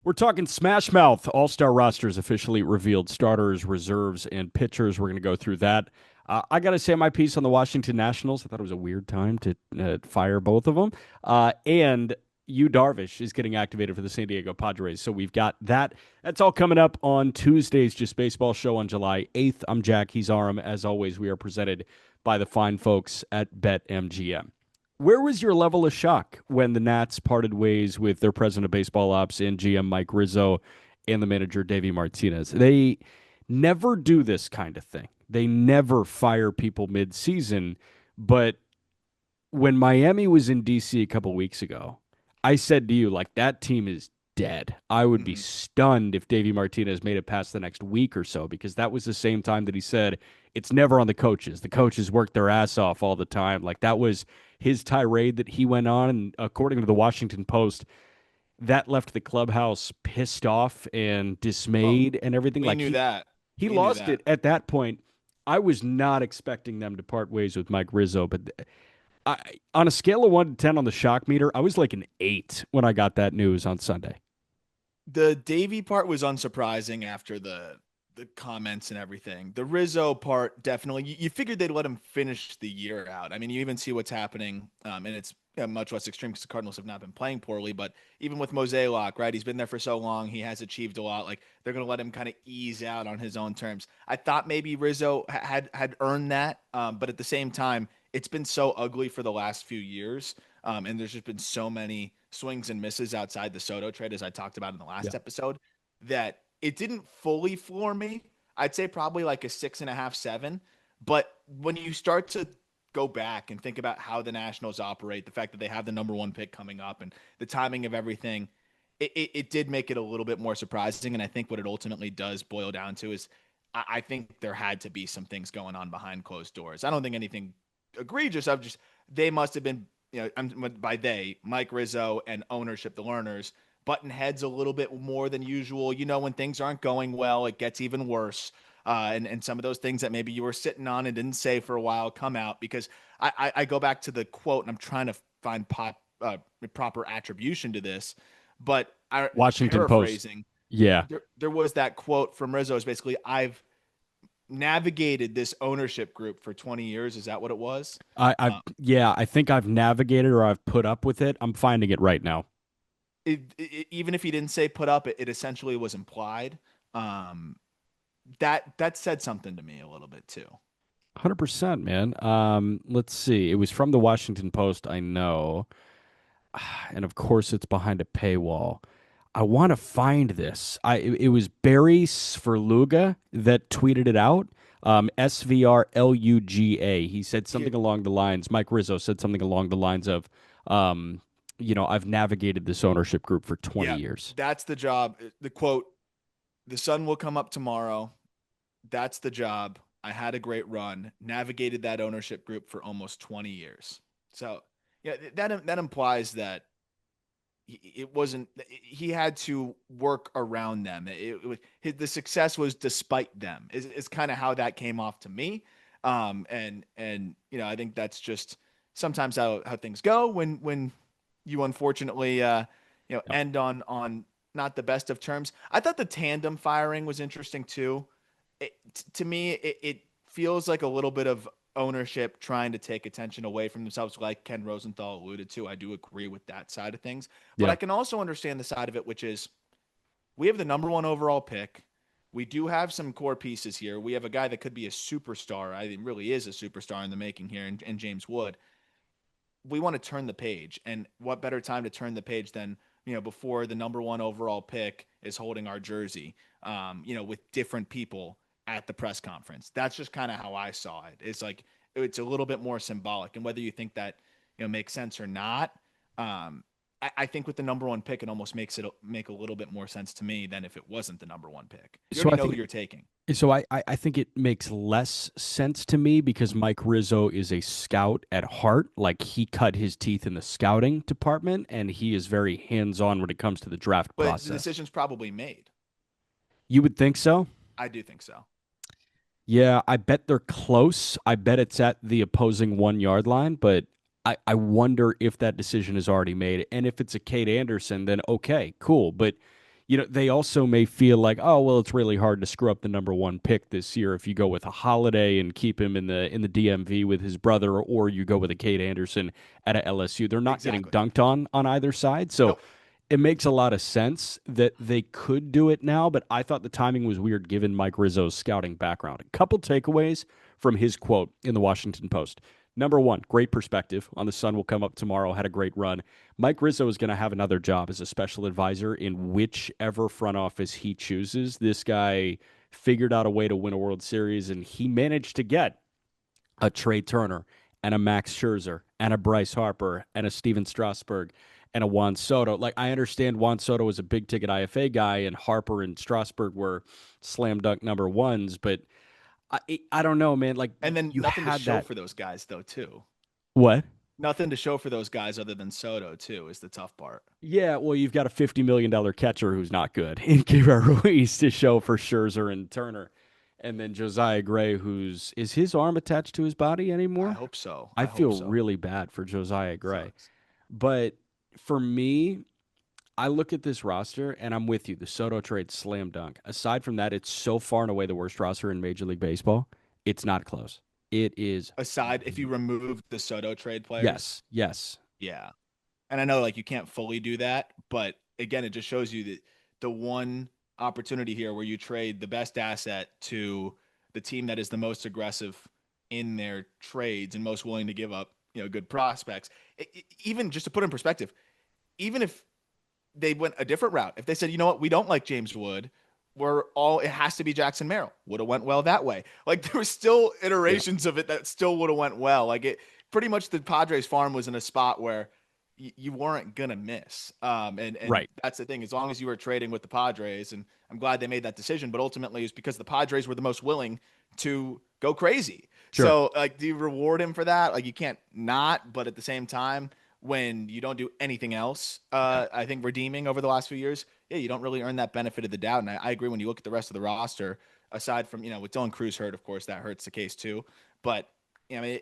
We're talking Smash Mouth. All-Star rosters officially revealed, starters, reserves, and pitchers. We're going to go through that. I got to say my piece on the Washington Nationals. I thought it was a weird time to fire both of them. And Yu Darvish is getting activated for the San Diego Padres. So we've got that. That's all coming up on Tuesday's Just Baseball show on July 8th. I'm Jack. He's Aram. As always, we are presented by the fine folks at BetMGM. Where was your level of shock when the Nats parted ways with their president of baseball ops and GM Mike Rizzo and the manager Davey Martinez? They never do this kind of thing. They never fire people mid-season. But when Miami was in DC a couple weeks ago, I said to you, like, that team is dead. I would be Mhm. stunned if Davey Martinez made it past the next week or so, because that was the same time that he said it's never on the coaches. The coaches work their ass off all the time. Like, that was his tirade that he went on. And according to the Washington Post, that left the clubhouse pissed off and Oh, dismayed and everything. we Like, knew he that. he We knew lost that. it at that point. I was not expecting them to part ways with Mike Rizzo, but I, on a scale of 1 to 10 on the shock meter, I was like an 8 when I got that news on Sunday. The Davy part was unsurprising after the comments and everything. The Rizzo part definitely. You figured they'd let him finish the year out. I mean, you even see what's happening, and it's much less extreme because the Cardinals have not been playing poorly. But even with Mosaic, right? He's been there for so long. He has achieved a lot. Like they're going to let him kind of ease out on his own terms. I thought maybe Rizzo had earned that, but at the same time, it's been so ugly for the last few years. And there's just been so many swings and misses outside the Soto trade, as I talked about in the Yeah. last episode, that it didn't fully floor me. I'd say probably like a 6.5, 7. But when you start to go back and think about how the Nationals operate, the fact that they have the number one pick coming up and the timing of everything, it did make it a little bit more surprising. And I think what it ultimately does boil down to is I think there had to be some things going on behind closed doors. I don't think anything egregious. I've just, they must have been, by they, Mike Rizzo and ownership, the learners, button heads a little bit more than usual. When things aren't going well, it gets even worse. And some of those things that maybe you were sitting on and didn't say for a while come out because I go back to the quote and I'm trying to find proper attribution to this, but Washington Post. paraphrasing, Yeah. there was that quote from Rizzo is basically, I've navigated this ownership group for 20 years. Is that what it was? Yeah, I think I've navigated or I've put up with it. I'm finding it right now. Even if he didn't say put up, it essentially was implied. Um, that said something to me a little bit too. 100%, man. Let's see. It was from the Washington Post, I know. And of course it's behind a paywall. I want to find this. It was Barry Svrluga that tweeted it out. SVRLUGA. He said Here, something along the lines. Mike Rizzo said something along the lines of, um, I've navigated this ownership group for 20 yeah, years. that's the job. The quote: "The sun will come up tomorrow. That's the job. I had a great run. Navigated that ownership group for almost 20 years." So, yeah, that implies that it wasn't. He had to work around them. The success was despite them. Is kind of how that came off to me. And I think that's just sometimes how things go when you unfortunately Yep. end on not the best of terms. I thought the tandem firing was interesting too. To me, it feels like a little bit of ownership trying to take attention away from themselves, like Ken Rosenthal alluded to. I do agree with that side of things. But Yeah. I can also understand the side of it, which is we have the number one overall pick. We do have some core pieces here. We have a guy that could be a superstar. I think really is a superstar in the making here, in James Wood. We want to turn the page. And what better time to turn the page than, before the number one overall pick is holding our jersey, with different people at the press conference. That's just kind of how I saw it. It's like, it's a little bit more symbolic. And whether you think that, makes sense or not, I think with the number one pick, it almost makes it make a little bit more sense to me than if it wasn't the number one pick. You So already I know who think you're taking. I think it makes less sense to me because Mike Rizzo is a scout at heart. Like, he cut his teeth in the scouting department and he is very hands-on when it comes to the draft But the process. decision's probably made. You would think so? I do think so. Yeah, I bet they're close. I bet it's at the opposing 1 yard line, but I wonder if that decision is already made. And if it's a Kate Anderson, then okay, cool. But they also may feel like, oh, well, it's really hard to screw up the number one pick this year if you go with a Holiday and keep him in the DMV with his brother, or you go with a Kate Anderson at a LSU. They're not getting Exactly. dunked on either side. So Nope. it makes a lot of sense that they could do it now, but I thought the timing was weird given Mike Rizzo's scouting background. A couple takeaways from his quote in the Washington Post. Number one, great perspective on the Sun will come up tomorrow, had a great run. Mike Rizzo is going to have another job as a special advisor in whichever front office he chooses. This guy figured out a way to win a World Series, and he managed to get a Trey Turner and a Max Scherzer and a Bryce Harper and a Steven Strasburg and a Juan Soto. Like, I understand Juan Soto was a big ticket IFA guy and Harper and Strasburg were slam dunk number ones, but I don't know, man. Like, And then you nothing to had show that. for those guys though, too. What? Nothing to show for those guys other than Soto, too, is the tough part. Yeah, well, you've got a $50 million catcher who's not good in Keibert Ruiz to show for Scherzer and Turner. And then Josiah Gray, is his arm attached to his body I anymore? hope so. I I hope feel so. really bad for Josiah Gray. Sucks. But for me, I look at this roster and I'm with you. The Soto trade slam dunk. Aside from that, it's so far and away the worst roster in Major League Baseball. It's not close. It is. Aside, if you remove the Soto trade players, Yes, yes. yeah. And I know like you can't fully do that, but again, it just shows you that the one opportunity here where you trade the best asset to the team that is the most aggressive in their trades and most willing to give up, good prospects. Even just to put in perspective, even if they went a different route, if they said, you know what, we don't like James Wood, it has to be Jackson Merrill, would have went well that way. Like there were still Yeah. iterations of it that still would have went well. Like it pretty much the Padres farm was in a spot where you weren't gonna miss. And Right. that's the thing. As long as you were trading with the Padres, and I'm glad they made that decision, but ultimately it's because the Padres were the most willing to go crazy. Sure. So like, do you reward him for that? Like you can't not, but at the same time, when you don't do anything else, Yeah. I think redeeming over the last few years, yeah, you don't really earn that benefit of the doubt. And I agree when you look at the rest of the roster, aside from, with Dylan Cruz hurt, of course, that hurts the case too. But, you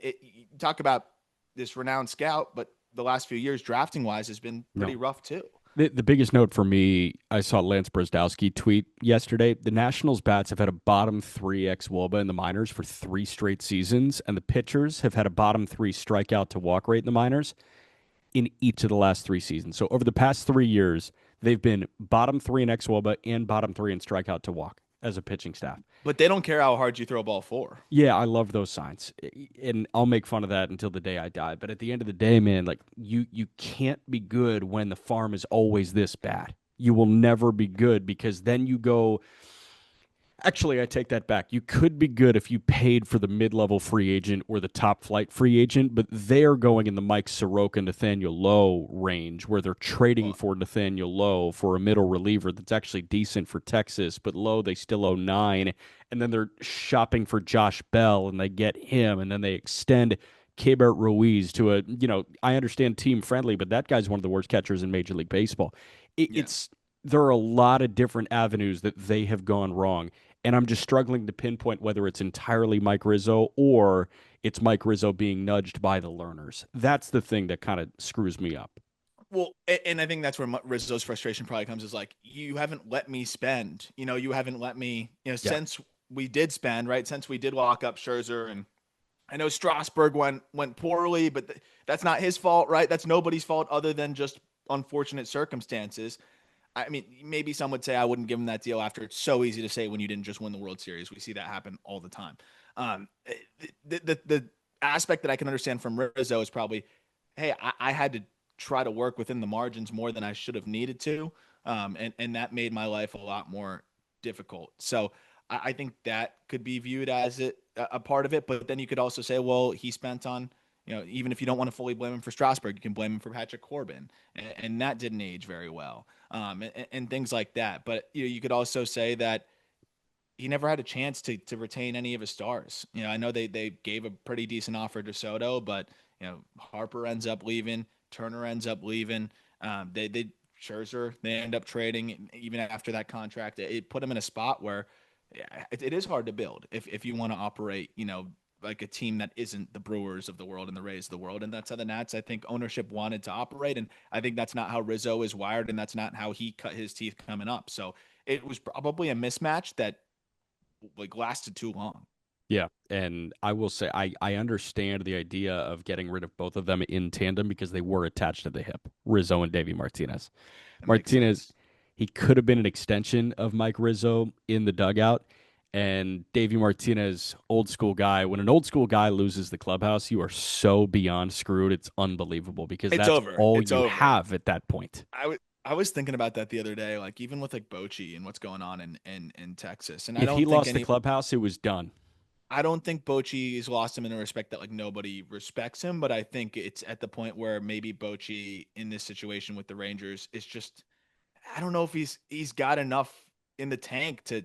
talk about this renowned scout, but the last few years, drafting wise, has been No. pretty rough too. The biggest note for me, I saw Lance Brzdowski tweet yesterday. The Nationals bats have had a bottom three ex Woba in the minors for 3 straight seasons, and the pitchers have had a bottom three strikeout to walk rate in the minors in each of the last 3 seasons. So over the past 3 years, they've been bottom three in ex Woba and bottom three in strikeout to walk as a pitching staff. But they don't care how hard you throw a ball for. Yeah, I love those signs, and I'll make fun of that until the day I die. But at the end of the day, man, like you can't be good when the farm is always this bad. You will never be good because then you go. Actually, I take that back. You could be good if you paid for the mid-level free agent or the top flight free agent, but they're going in the Mike Soroka, Nathaniel Lowe range where they're trading Well, for Nathaniel Lowe for a middle reliever that's actually decent for Texas, but Lowe they still owe 9, and then they're shopping for Josh Bell and they get him, and then they extend Keibert Ruiz to I understand team friendly, but that guy's one of the worst catchers in Major League Baseball. yeah. It's there are a lot of different avenues that they have gone wrong. And I'm just struggling to pinpoint whether it's entirely Mike Rizzo or it's Mike Rizzo being nudged by the learners. That's the thing that kind of screws me up. Well, and I think that's where Rizzo's frustration probably comes is like, you haven't let me spend, you haven't let me, Yeah. since we did spend, right? Since we did lock up Scherzer, and I know Strasburg went poorly, but that's not his fault, right? That's nobody's fault other than just unfortunate circumstances. I mean, maybe some would say I wouldn't give him that deal after it's so easy to say when you didn't just win the World Series. We see that happen all the time. The aspect that I can understand from Rizzo is probably, hey, I had to try to work within the margins more than I should have needed to, and that made my life a lot more difficult. So I think that could be viewed as a part of it. But then you could also say, well, he spent on, even if you don't want to fully blame him for Strasburg, you can blame him for Patrick Corbin, and that didn't age very well, and things like that. But you could also say that he never had a chance to retain any of his stars. I know they gave a pretty decent offer to Soto, but Harper ends up leaving, Turner ends up leaving. They Scherzer they end up trading even after that contract. It put him in a spot where, yeah, it is hard to build if you want to operate like a team that isn't the Brewers of the world and the Rays of the world. And that's how the Nats, I think, ownership wanted to operate. And I think that's not how Rizzo is wired, and that's not how he cut his teeth coming up. So it was probably a mismatch that like lasted too long. Yeah, and I will say I understand the idea of getting rid of both of them in tandem because they were attached to the hip, Rizzo and Davey Martinez. It makes Martinez, sense. he could have been an extension of Mike Rizzo in the dugout, and Davey Martinez, old school guy. When an old school guy loses the clubhouse, you are so beyond screwed. It's unbelievable because It's that's over. all It's you over. have at that point. I was thinking about that the other day, like even with like Bochy and what's going on in Texas. And If he lost the clubhouse, it was done. I don't think Bochy's lost him in a respect that like nobody respects him, but I think it's at the point where maybe Bochy in this situation with the Rangers is just I don't know if he's got enough in the tank to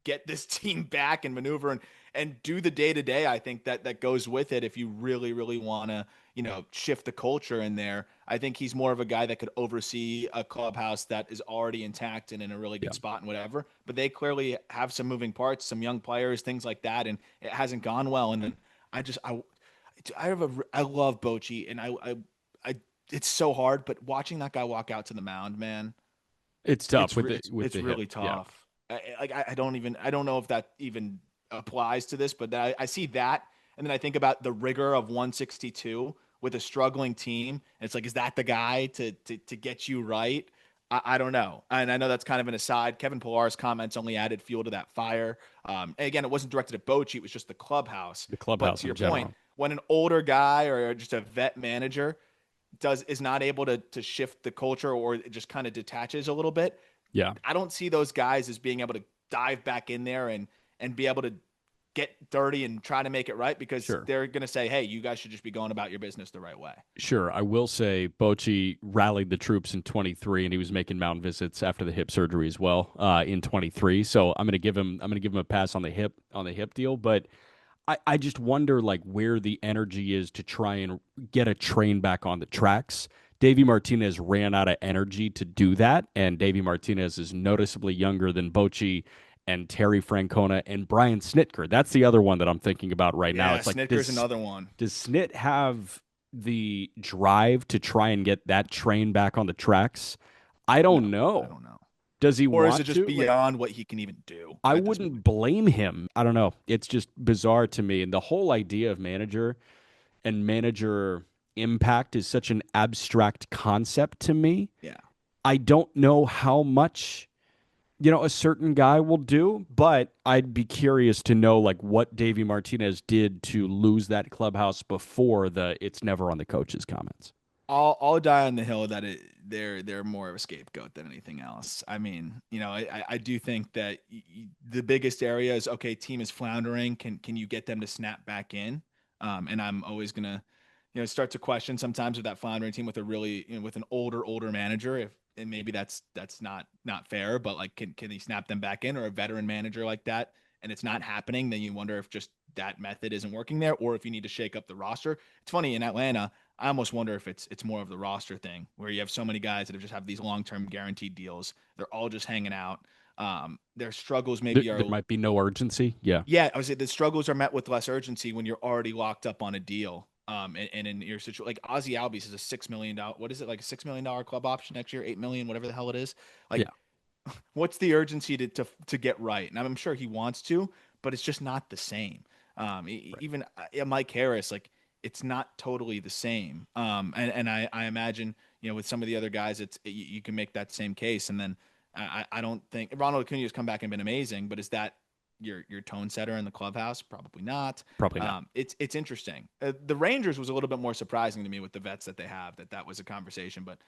get this team back and maneuver and do the day to day. I think that goes with it if you really want to shift the culture in there. I think he's more of a guy that could oversee a clubhouse that is already intact and in a really Yeah. good spot and whatever. But they clearly have some moving parts, some young players, things like that, and it hasn't gone well. And then I love Bochy, and I it's so hard, but watching that guy walk out to the mound, man, It's tough with it's the hip. really Yeah. tough. I don't know if that even applies to this, but I see that, and then I think about the rigor of 162 with a struggling team. And it's like, is that the guy to get you right? I don't know, and I know that's kind of an aside. Kevin Pillar's comments only added fuel to that fire. And again, it wasn't directed at Bochy; it was just the clubhouse. The But clubhouse to in your point, general. when an older guy or just a vet manager is not able to shift the culture or it just kind of detaches a little bit, Yeah. I don't see those guys as being able to dive back in there and be able to get dirty and try to make it right because Sure. they're going to say, hey, you guys should just be going about your business the right way. Sure. I will say Bochy rallied the troops in 23 and he was making mound visits after the hip surgery as well in 23. So I'm going to give him a pass on the hip deal, but I just wonder like where the energy is to try and get a train back on the tracks. Davey Martinez ran out of energy to do that, and Davey Martinez is noticeably younger than Bochy and Terry Francona and Brian Snitker. That's the other one that I'm thinking about right now. Yeah, It's like Snitker's another one. does Snit have the drive to try and get that train back on the tracks? I No, don't I know. don't know. Does he Or is it want just to? Like beyond what he can even do I at this point? wouldn't blame him. I don't know. It's just bizarre to me. And the whole idea of manager and manager impact is such an abstract concept to me. Yeah. I don't know how much, a certain guy will do, but I'd be curious to know like what Davey Martinez did to lose that clubhouse before the it's never on the coach's comments. I'll die on the hill that they're more of a scapegoat than anything else. I mean, I do think that the biggest area is okay. Team is floundering. Can you get them to snap back in? And I'm always gonna, start to question sometimes with that floundering team with a really with an older manager. If and maybe that's not fair, but like can he snap them back in or a veteran manager like that? And it's not happening, then you wonder if just that method isn't working there, or if you need to shake up the roster. It's funny in Atlanta. I almost wonder if it's more of the roster thing where you have so many guys that have just have these long term guaranteed deals. They're all just hanging out. Their struggles There, maybe there are might be no urgency. Yeah. yeah. I would say the struggles are met with less urgency when you're already locked up on a deal. And in your situation, like Ozzy Albies is a $6 million. What is it like a $6 million club option next year? 8 million, whatever the hell it is. Like, Yeah. what's the urgency to get right? And I'm sure he wants to, but it's just not the same. Right. Even Mike Harris, like it's not totally the same. And I imagine with some of the other guys, you can make that same case. And then I don't think Ronald Acuna has come back and been amazing, but is that your tone setter in the clubhouse? Probably not. Probably not. It's interesting. The Rangers was a little bit more surprising to me with the vets that they have that was a conversation, but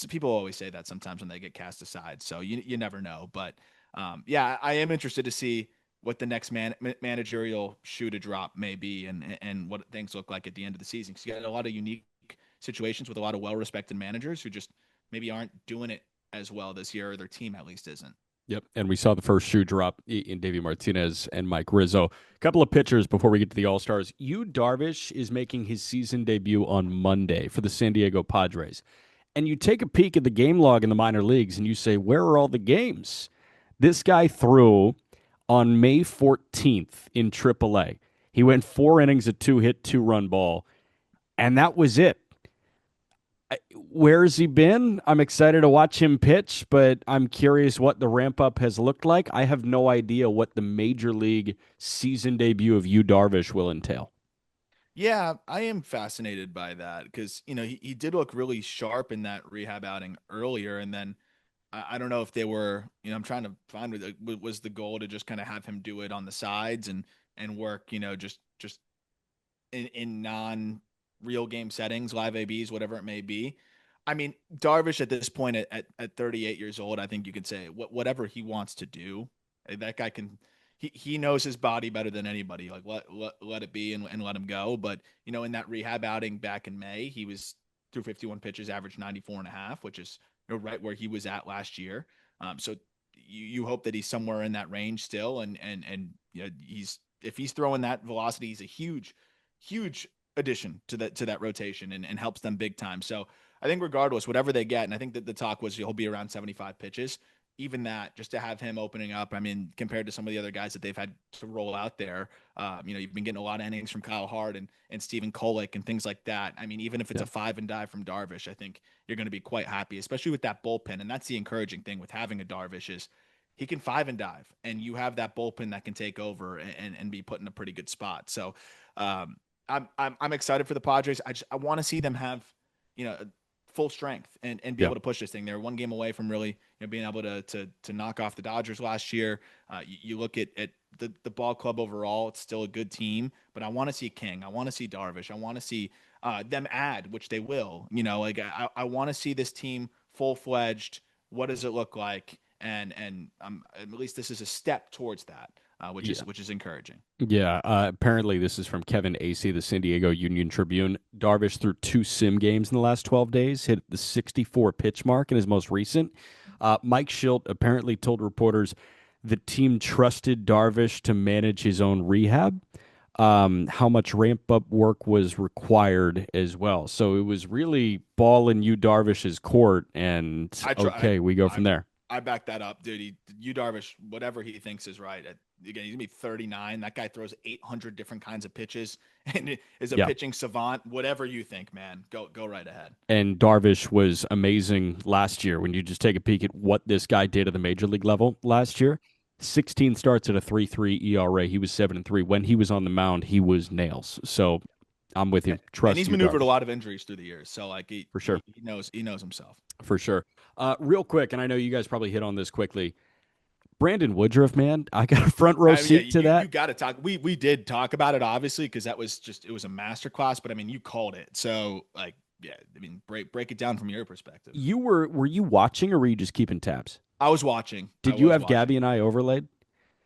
people always say that sometimes when they get cast aside. So you never know. But yeah, I am interested to see what the next managerial shoe to drop may be and what things look like at the end of the season. Because you got a lot of unique situations with a lot of well-respected managers who just maybe aren't doing it as well this year, or their team at least isn't. Yep. And we saw the first shoe drop in Davey Martinez and Mike Rizzo. A couple of pitchers before we get to the All Stars. Yu Darvish is making his season debut on Monday for the San Diego Padres. And you take a peek at the game log in the minor leagues and you say, where are all the games? This guy threw on May 14th in AAA. He went 4 innings, a two-hit, two-run ball, and that was it. Where has he been? I'm excited to watch him pitch, but I'm curious what the ramp up has looked like. I have no idea what the major league season debut of Yu Darvish will entail. Yeah, I am fascinated by that because, he did look really sharp in that rehab outing earlier. And then I don't know if they were, I'm trying to find what was the goal to just kind of have him do it on the sides and work, just in non real game settings, live ABs, whatever it may be. I mean, Darvish at this point at 38 years old, I think you could say whatever he wants to do. That guy can he knows his body better than anybody. Like let it be and let him go. But in that rehab outing back in May, he was through 51 pitches, averaged 94 and a half, which is right where he was at last year. So you hope that he's somewhere in that range still, and he's if he's throwing that velocity, he's a huge addition to that rotation and helps them big time. So I think regardless, whatever they get, and I think that the talk was he'll be around 75 pitches. Even that, just to have him opening up, I mean, compared to some of the other guys that they've had to roll out there, you've been getting a lot of innings from Kyle Hart and Stephen Kolek and things like that. I mean, even if it's Yeah. a 5 and dive from Darvish, I think you're going to be quite happy, especially with that bullpen. And that's the encouraging thing with having a Darvish is he can 5 and dive, and you have that bullpen that can take over and be put in a pretty good spot. So um, I'm excited for the Padres. I want to see them have you know full strength and be Yeah. able to push this thing. They're one game away from really being able to knock off the Dodgers last year. You look at the ball club overall; it's still a good team. But I want to see King. I want to see Darvish. I want to see them add, which they will. I want to see this team full fledged. What does it look like? And at least this is a step towards that, which Yeah. is encouraging. Yeah, apparently this is from Kevin Acey, the San Diego Union Tribune. Darvish threw two sim games in the last 12 days, hit the 64 pitch mark in his most recent. Mike Schilt apparently told reporters the team trusted Darvish to manage his own rehab. How much ramp up work was required as well. So it was really ball in you Darvish's court, and I try. okay, we go I from there. I back that up, dude. Yu Darvish, whatever he thinks is right. Again, he's gonna be 39. That guy throws 800 different kinds of pitches and is a Yeah. pitching savant. Whatever you think, man, go right ahead. And Darvish was amazing last year. When you just take a peek at what this guy did at the major league level last year, 16 starts at a 3.3 ERA. He was 7-3. When he was on the mound, he was nails. So I'm with you. And Trust he's you, maneuvered a Darvish, lot of injuries through the years, so like for sure. he knows himself. For sure. Real quick, and I know you guys probably hit on this quickly. Brandon Woodruff, man, I got a front row I mean, yeah, seat to you that. got to talk. We did talk about it obviously because that was just it was a masterclass. But I mean, you called it. So like, yeah, I mean, break it down from your perspective. Were you watching or were you just keeping tabs? I was watching. I Did you was have Gabby watching. and I overlaid?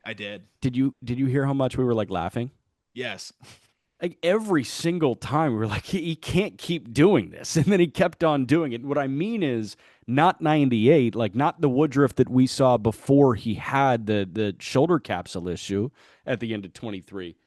I did. Did you hear how much we were like laughing? Yes. Like every single time we were like he can't keep doing this, and then he kept on doing it. What I mean is not 98, like not the Woodruff that we saw before he had the shoulder capsule issue at the end of 23.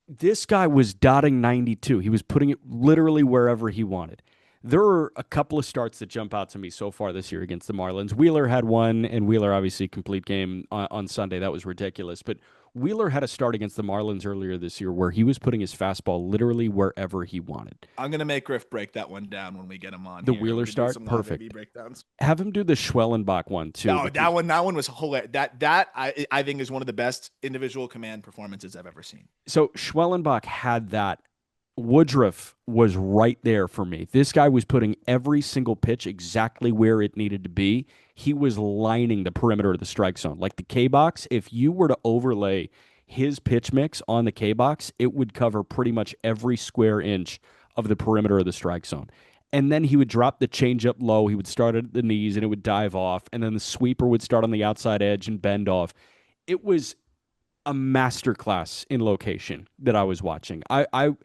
This guy was dotting 92. He was putting it literally wherever he wanted. There are a couple of starts that jump out to me so far this year against the Marlins. Wheeler had one, and Wheeler obviously complete game on Sunday. That was ridiculous. But Wheeler had a start against the Marlins earlier this year where he was putting his fastball literally wherever he wanted. I'm gonna make Griff break that one down when we get him on The here. We Wheeler could do start, some live AB perfect. breakdowns. Have him do the Schwellenbach one too, No, because that one was hilarious. That I think is one of the best individual command performances I've ever seen. so Schwellenbach had that. Woodruff was right there for me. This guy was putting every single pitch exactly where it needed to be. He was lining the perimeter of the strike zone. Like the K box, if you were to overlay his pitch mix on the K box, it would cover pretty much every square inch of the perimeter of the strike zone. And then he would drop the changeup low. He would start at the knees and it would dive off. And then the sweeper would start on the outside edge and bend off. It was a masterclass in location that I was watching. I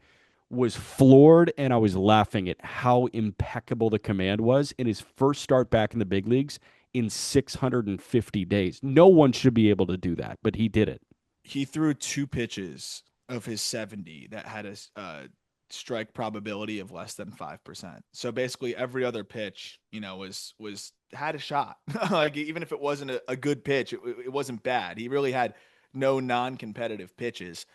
was floored and I was laughing at how impeccable the command was in his first start back in the big leagues in 650 days. No one should be able to do that, but he did it. He threw two pitches of his 70 that had a strike probability of less than 5%. So basically every other pitch, was had a shot. Like even if it wasn't a good pitch, it wasn't bad. He really had no non-competitive pitches.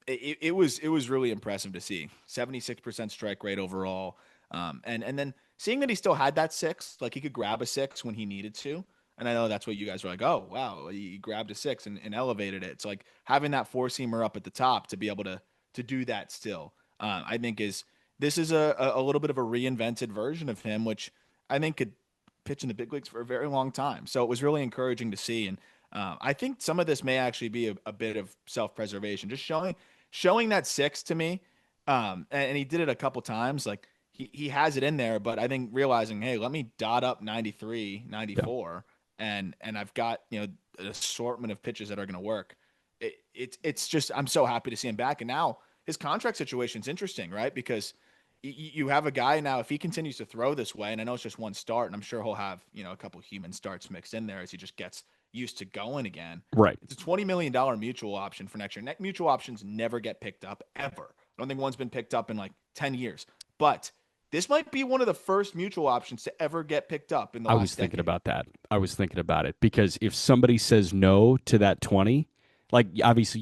it was really impressive to see. 76% strike rate overall. And then seeing that he still had that six, like he could grab a six when he needed to. And I know that's what you guys were like, oh wow, he grabbed a six and elevated it. It's like having that four seamer up at the top to be able to do that still. I think is this is a little bit of a reinvented version of him, which I think could pitch in the big leagues for a very long time. So it was really encouraging to see. And I think some of this may actually be a bit of self preservation, just showing that six to me. And he did it a couple times. Like he has it in there, but I think realizing, hey, let me dot up 93, Yeah. 94, and I've got, an assortment of pitches that are going to work. It's just, I'm so happy to see him back. And now his contract situation is interesting, right? Because you have a guy now, if he continues to throw this way, and I know it's just one start, and I'm sure he'll have, a couple human starts mixed in there as he just gets used to going again. Right. It's a $20 million mutual option for next year. Mutual options never get picked up ever. I don't think one's been picked up in like 10 years. But this might be one of the first mutual options to ever get picked up in the I was last thinking decade. about that. I was thinking about it because if somebody says no to that 20, like obviously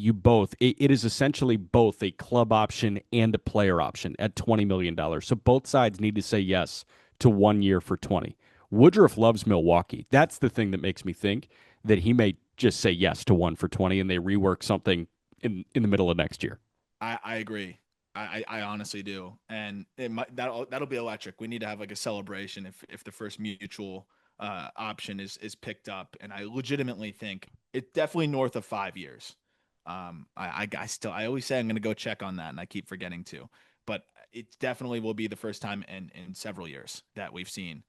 it is essentially both a club option and a player option at $20 million. So both sides need to say yes to 1 year for 20. Woodruff loves Milwaukee. That's the thing that makes me think that he may just say yes to one for 20 and they rework something in the middle of next year. I agree. I honestly do, and that'll be electric. We need to have like a celebration if the first mutual option is picked up, and I legitimately think it's definitely north of 5 years. I always say I'm going to go check on that, and I keep forgetting to, but it definitely will be the first time in several years that we've seen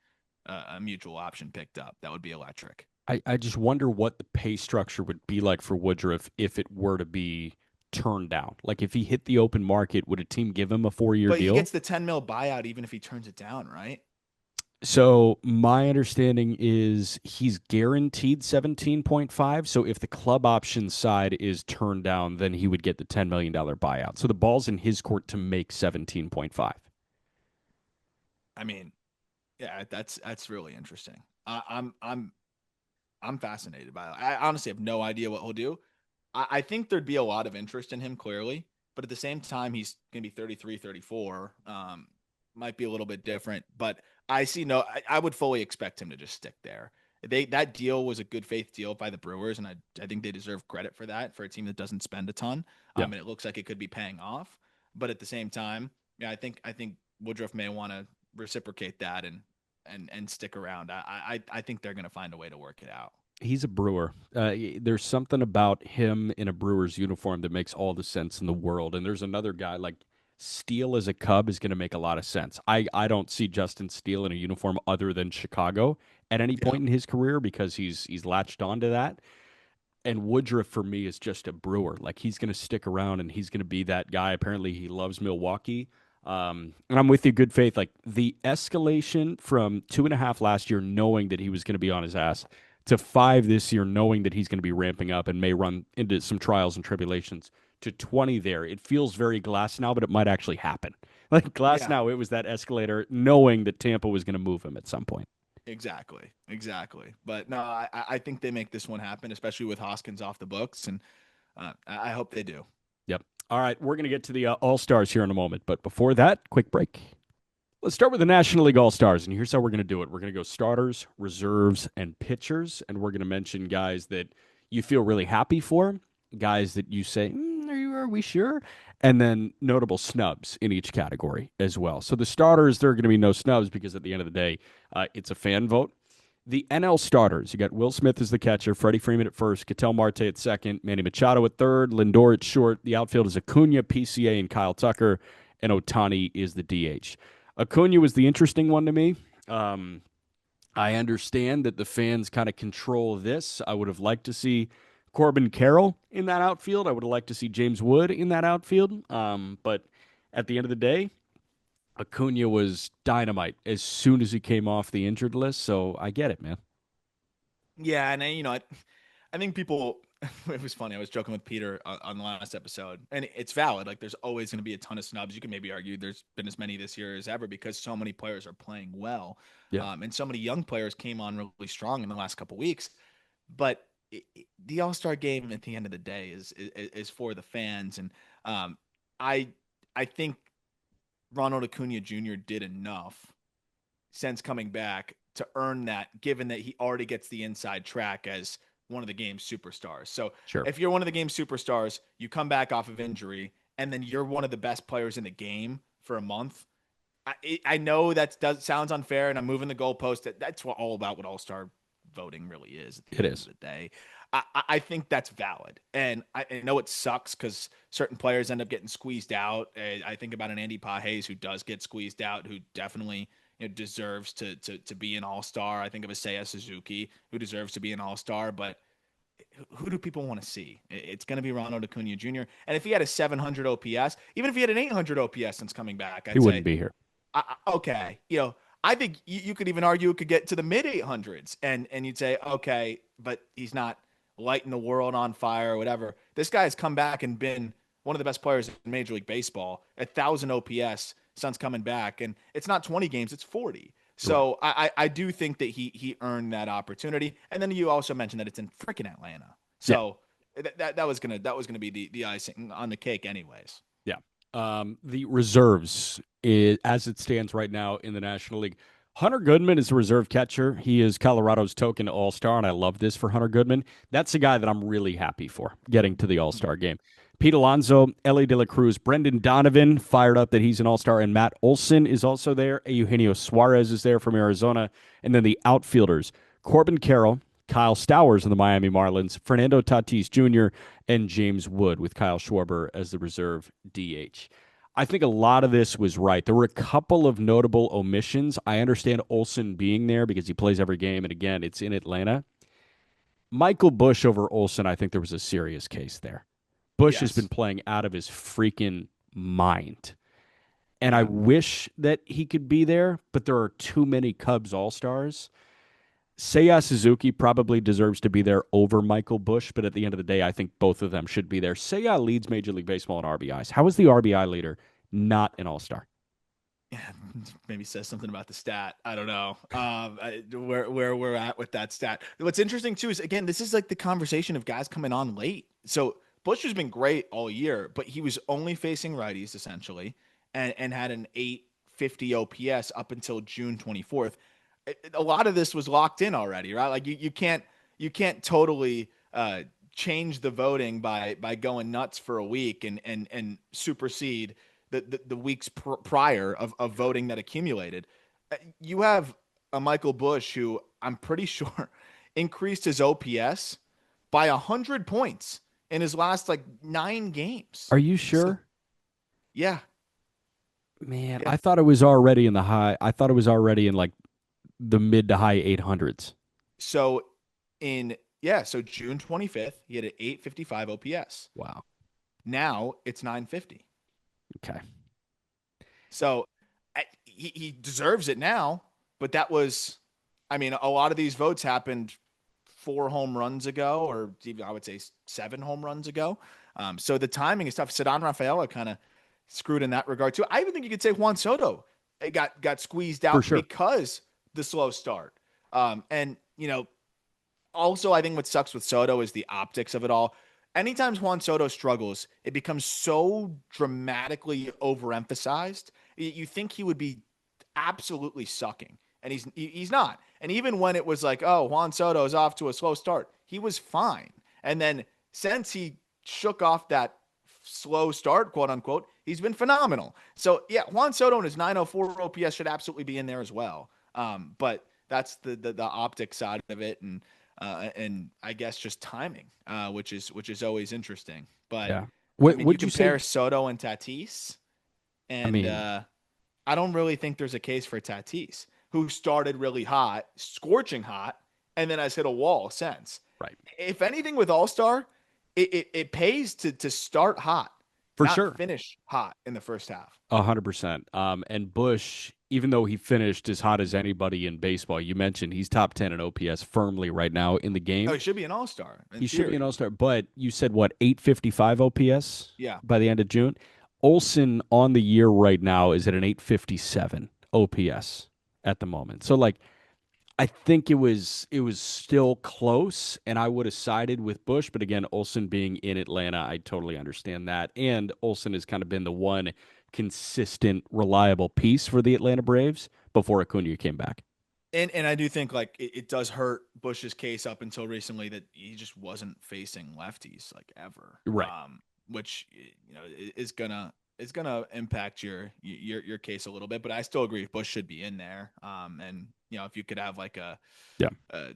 a mutual option picked up. That would be electric. I just wonder what the pay structure would be like for Woodruff if it were to be turned down. Like if he hit the open market, would a team give him a 4 year But he deal? gets the 10 mil buyout even if he turns it down, right? So my understanding is he's guaranteed 17.5. So if the club option side is turned down, then he would get the $10 million buyout. So the ball's in his court to make 17.5. I mean, yeah, that's really interesting. I'm fascinated by it. I honestly have no idea what he'll do. I think there'd be a lot of interest in him clearly, but at the same time, he's going to be 33, 34. Might be a little bit different, but I see no, I would fully expect him to just stick there. That deal was a good faith deal by the Brewers, and I think they deserve credit for that for a team that doesn't spend a ton. Yeah. And it looks like it could be paying off, but at the same time, yeah, I think Woodruff may want to reciprocate that and stick around. I think they're going to find a way to work it out. He's a Brewer. There's something about him in a Brewer's uniform that makes all the sense in the world. And there's another guy like Steele as a Cub is going to make a lot of sense. I don't see Justin Steele in a uniform other than Chicago at any Yeah. point in his career because he's latched onto that. And Woodruff for me is just a Brewer. Like he's going to stick around and he's going to be that guy. Apparently he loves Milwaukee. And I'm with you, good faith. Like the escalation from 2.5 last year, knowing that he was going to be on his ass, to 5 this year, knowing that he's going to be ramping up and may run into some trials and tribulations, to 20 there. It feels very Glass now, but it might actually happen. Like Glass Yeah. now, it was that escalator, knowing that Tampa was going to move him at some point. Exactly. Exactly. But no, I think they make this one happen, especially with Hoskins off the books. And I hope they do. Yep. All right, we're going to get to the All Stars here in a moment, but before that, quick break. Let's start with the National League All Stars, and here's how we're going to do it. We're going to go starters, reserves, and pitchers, and we're going to mention guys that you feel really happy for, guys that you say, are we sure? And then notable snubs in each category as well. So the starters, there are going to be no snubs because at the end of the day, it's a fan vote. The NL starters, you got Will Smith as the catcher, Freddie Freeman at first, Ketel Marte at second, Manny Machado at third, Lindor at short. The outfield is Acuna, PCA, and Kyle Tucker, and Otani is the DH. Acuna was the interesting one to me. I understand that the fans kind of control this. I would have liked to see Corbin Carroll in that outfield. I would have liked to see James Wood in that outfield. But at the end of the day, Acuna was dynamite as soon as he came off the injured list. So I get it, man. Yeah. And, I think people, it was funny. I was joking with Peter on the last episode, and it's valid. Like, there's always going to be a ton of snubs. You can maybe argue there's been as many this year as ever because so many players are playing well. Yeah. And so many young players came on really strong in the last couple weeks. But the All-Star game at the end of the day is for the fans, and um, I I think Ronald Acuna Jr. did enough since coming back to earn that, given that he already gets the inside track as one of the game's superstars. So Sure. if you're one of the game's superstars, you come back off of injury, and then you're one of the best players in the game for a month. I know that does sounds unfair, and I'm moving the goalpost. That's all about what All Star voting really is at the It end of is. the day. I think that's valid, and I know it sucks because certain players end up getting squeezed out. I think about an Andy Pages who does get squeezed out, who definitely deserves to be an All Star. I think of a Seiya Suzuki who deserves to be an All Star, but who do people want to see? It's going to be Ronald Acuna Jr. And if he had a 700 OPS, even if he had an 800 OPS since coming back, He I'd wouldn't say be here. okay, I think you could even argue it could get to the mid 800s, and you'd say, okay, but he's not lighting the world on fire or whatever. This guy has come back and been one of the best players in Major League Baseball. 1,000 OPS since coming back, and it's not 20 games, it's 40. Right. So I do think that he earned that opportunity. And then you also mentioned that it's in freaking Atlanta. Yeah. So that was gonna be the icing on the cake, anyways. Yeah. The reserves, as it stands right now in the National League, Hunter Goodman is a reserve catcher. He is Colorado's token All-Star, and I love this for Hunter Goodman. That's a guy that I'm really happy for getting to the All-Star game. Pete Alonso, Ellie De La Cruz, Brendan Donovan, fired up that he's an All-Star, and Matt Olson is also there. Eugenio Suarez is there from Arizona. And then the outfielders, Corbin Carroll, Kyle Stowers of the Miami Marlins, Fernando Tatis Jr., and James Wood with Kyle Schwarber as the reserve DH. I think a lot of this was right. There were a couple of notable omissions. I understand Olson being there because he plays every game, and again, it's in Atlanta. Michael Busch over Olson, I think there was a serious case there. Busch has been Yes. playing out of his freaking mind. And I Yeah. wish that he could be there, but there are too many Cubs All-Stars. Seiya Suzuki probably deserves to be there over Michael Busch, but at the end of the day, I think both of them should be there. Seiya leads Major League Baseball in RBIs. How is the RBI leader not an All-Star? Yeah, maybe says something about the stat. I don't know where we're at with that stat. What's interesting too is again, this is like the conversation of guys coming on late. So Bush has been great all year, but he was only facing righties essentially, and had an 850 OPS up until June 24th. A lot of this was locked in already, right? Like you can't totally change the voting by going nuts for a week and supersede the weeks prior of voting that accumulated. You have a Michael Busch who I'm pretty sure increased his OPS by 100 points in his last like 9 games. Are you So sure? yeah, Man, yeah. I thought it was already in the high. I thought it was already in like the mid to high 800s. So so June 25th, he had an 855 OPS. Wow. Now it's 950. Okay. So he deserves it now, but that was, I mean, a lot of these votes happened 4 home runs ago, or even I would say 7 home runs ago. So the timing is tough. Cedon Rafaela kind of screwed in that regard too. I even think you could say Juan Soto got squeezed For out sure. because the slow start. And also I think what sucks with Soto is the optics of it all. Anytime Juan Soto struggles, it becomes so dramatically overemphasized. You think he would be absolutely sucking, and he's not. And even when it was like, oh, Juan Soto is off to a slow start, he was fine. And then since he shook off that slow start, quote unquote, he's been phenomenal. So yeah, Juan Soto and his 904 OPS should absolutely be in there as well. But that's the optic side of it, and I guess just timing, which is always interesting. But Yeah. I What mean, you would you say? compare Soto and Tatis, I and mean, I don't really think there's a case for Tatis, who started really hot, scorching hot, and then has hit a wall since. right. If anything, with All Star, it pays to start hot, For not sure. finish hot in the first half. 100%. And Bush, even though he finished as hot as anybody in baseball, you mentioned he's top 10 in OPS firmly right now in the Oh, game. he should be an All Star in He should be an theory. All-Star, but you said what, 855 OPS Yeah. by the end of June? Olson on the year right now is at an 857 OPS at the moment. So like I think it was still close, and I would have sided with Bush. But again, Olsen being in Atlanta, I totally understand that. And Olsen has kind of been the one consistent, reliable piece for the Atlanta Braves before Acuna came back. And I do think like it does hurt Bush's case up until recently that he just wasn't facing lefties like ever. Right. Which is gonna impact your case a little bit, but I still agree Bush should be in there. And if you could have like Yeah. a,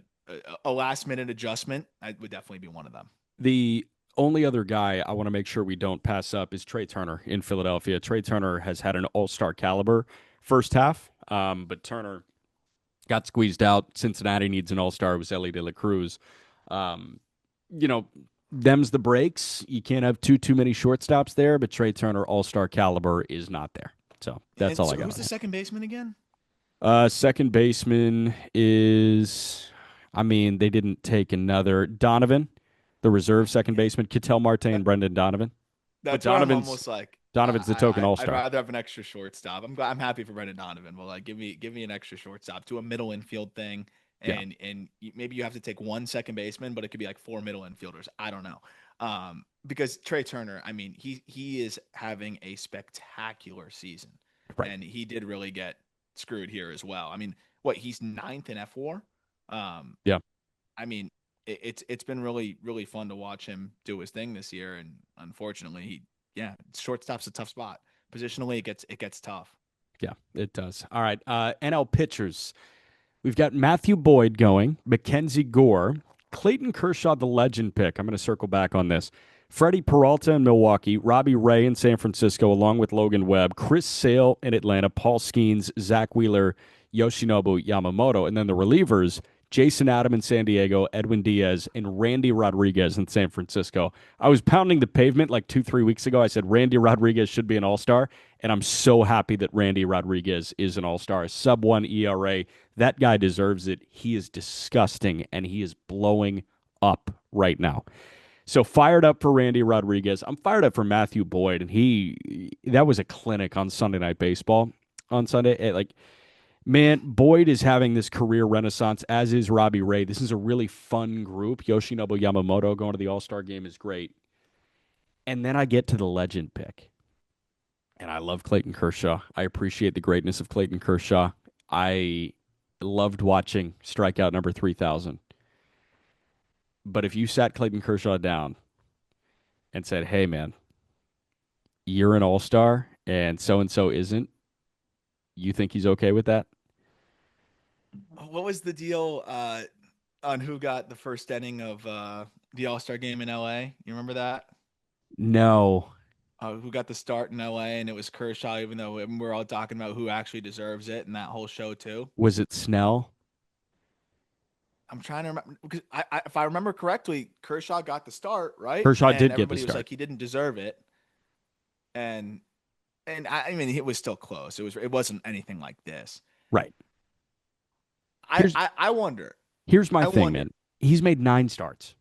a last minute adjustment, I would definitely be one of them. The only other guy I want to make sure we don't pass up is Trey Turner in Philadelphia. Trey Turner has had an all-star caliber first half, but Turner got squeezed out. Cincinnati needs an all-star. It was Ellie De La Cruz. Um, you know, them's the breaks. You can't have too many shortstops there, but Trey Turner all-star caliber is not there. So that's And all I so got who's on the him. second baseman again? Second baseman is, I mean, they didn't take another Donovan, the reserve second Yeah, baseman, Ketel Marte and that, Brendan Donovan. But that's where I'm almost like Donovan's the token I'd all-star. rather have an extra shortstop. I'm happy for Brendan Donovan, but like give me an extra shortstop to a middle infield thing, Yeah. and maybe you have to take one second baseman, but it could be like four middle infielders. I don't know. Because Trey Turner, I mean, he is having a spectacular season, Right. and he did really get screwed here as well. I mean, what he's ninth in F4. Um, Yeah. I mean, it's been really fun to watch him do his thing this year, and unfortunately, yeah, shortstop's a tough spot. Positionally, it gets tough. Yeah, it does. All right. NL pitchers. We've got Matthew Boyd going, Mackenzie Gore, Clayton Kershaw, the legend pick. I'm going to circle back on this. Freddie Peralta in Milwaukee, Robbie Ray in San Francisco, along with Logan Webb, Chris Sale in Atlanta, Paul Skeens, Zach Wheeler, Yoshinobu Yamamoto. And then the relievers, Jason Adam in San Diego, Edwin Diaz, and Randy Rodriguez in San Francisco. I was pounding the pavement like 2, 3 weeks ago. I said Randy Rodriguez should be an all-star, and I'm so happy that Randy Rodriguez is an all-star. Sub 1 ERA. That guy deserves it. He is disgusting, and he is blowing up right now. So fired up for Randy Rodriguez. I'm fired up for Matthew Boyd, and that was a clinic on Sunday Night Baseball on Sunday. Like, man, Boyd is having this career renaissance, as is Robbie Ray. This is a really fun group. Yoshinobu Yamamoto going to the All-Star game is great. And then I get to the legend pick. And I love Clayton Kershaw. I appreciate the greatness of Clayton Kershaw. I loved watching strikeout number 3,000. But if you sat Clayton Kershaw down and said, hey, man, you're an all-star and so isn't, you think he's okay with that? What was the deal on who got the first inning of the All-Star game in LA? You remember that? No. Who got the start in LA, and it was Kershaw, even though we're all talking about who actually deserves it and that whole show too. Was it Snell? I'm trying to remember because if I remember correctly, Kershaw got the start, right? Kershaw And did get the everybody was start. like he didn't deserve it. And I mean it was still close. It wasn't anything like this. Right. I Here's I, I wonder. here's my I thing, wonder. man. He's made 9 starts.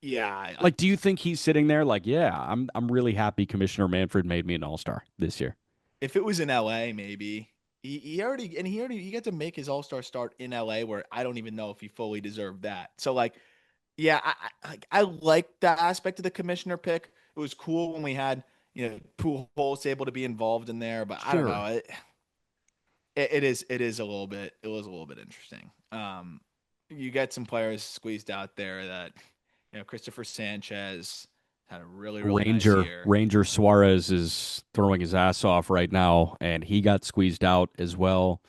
Yeah, Like, do you think he's sitting there like, yeah, I'm really happy Commissioner Manfred made me an all-star this year? if it was in LA, maybe he got to make his All-Star start in LA, where I don't even know if he fully deserved that. So like, yeah, I like that aspect of the commissioner pick. It was cool when we had Pujols able to be involved in there, but I don't Sure. know. It is a little bit interesting. You get some players squeezed out there that Christopher Sanchez had a really nice year. Ranger Suarez is throwing his ass off right now, and he got squeezed out as well.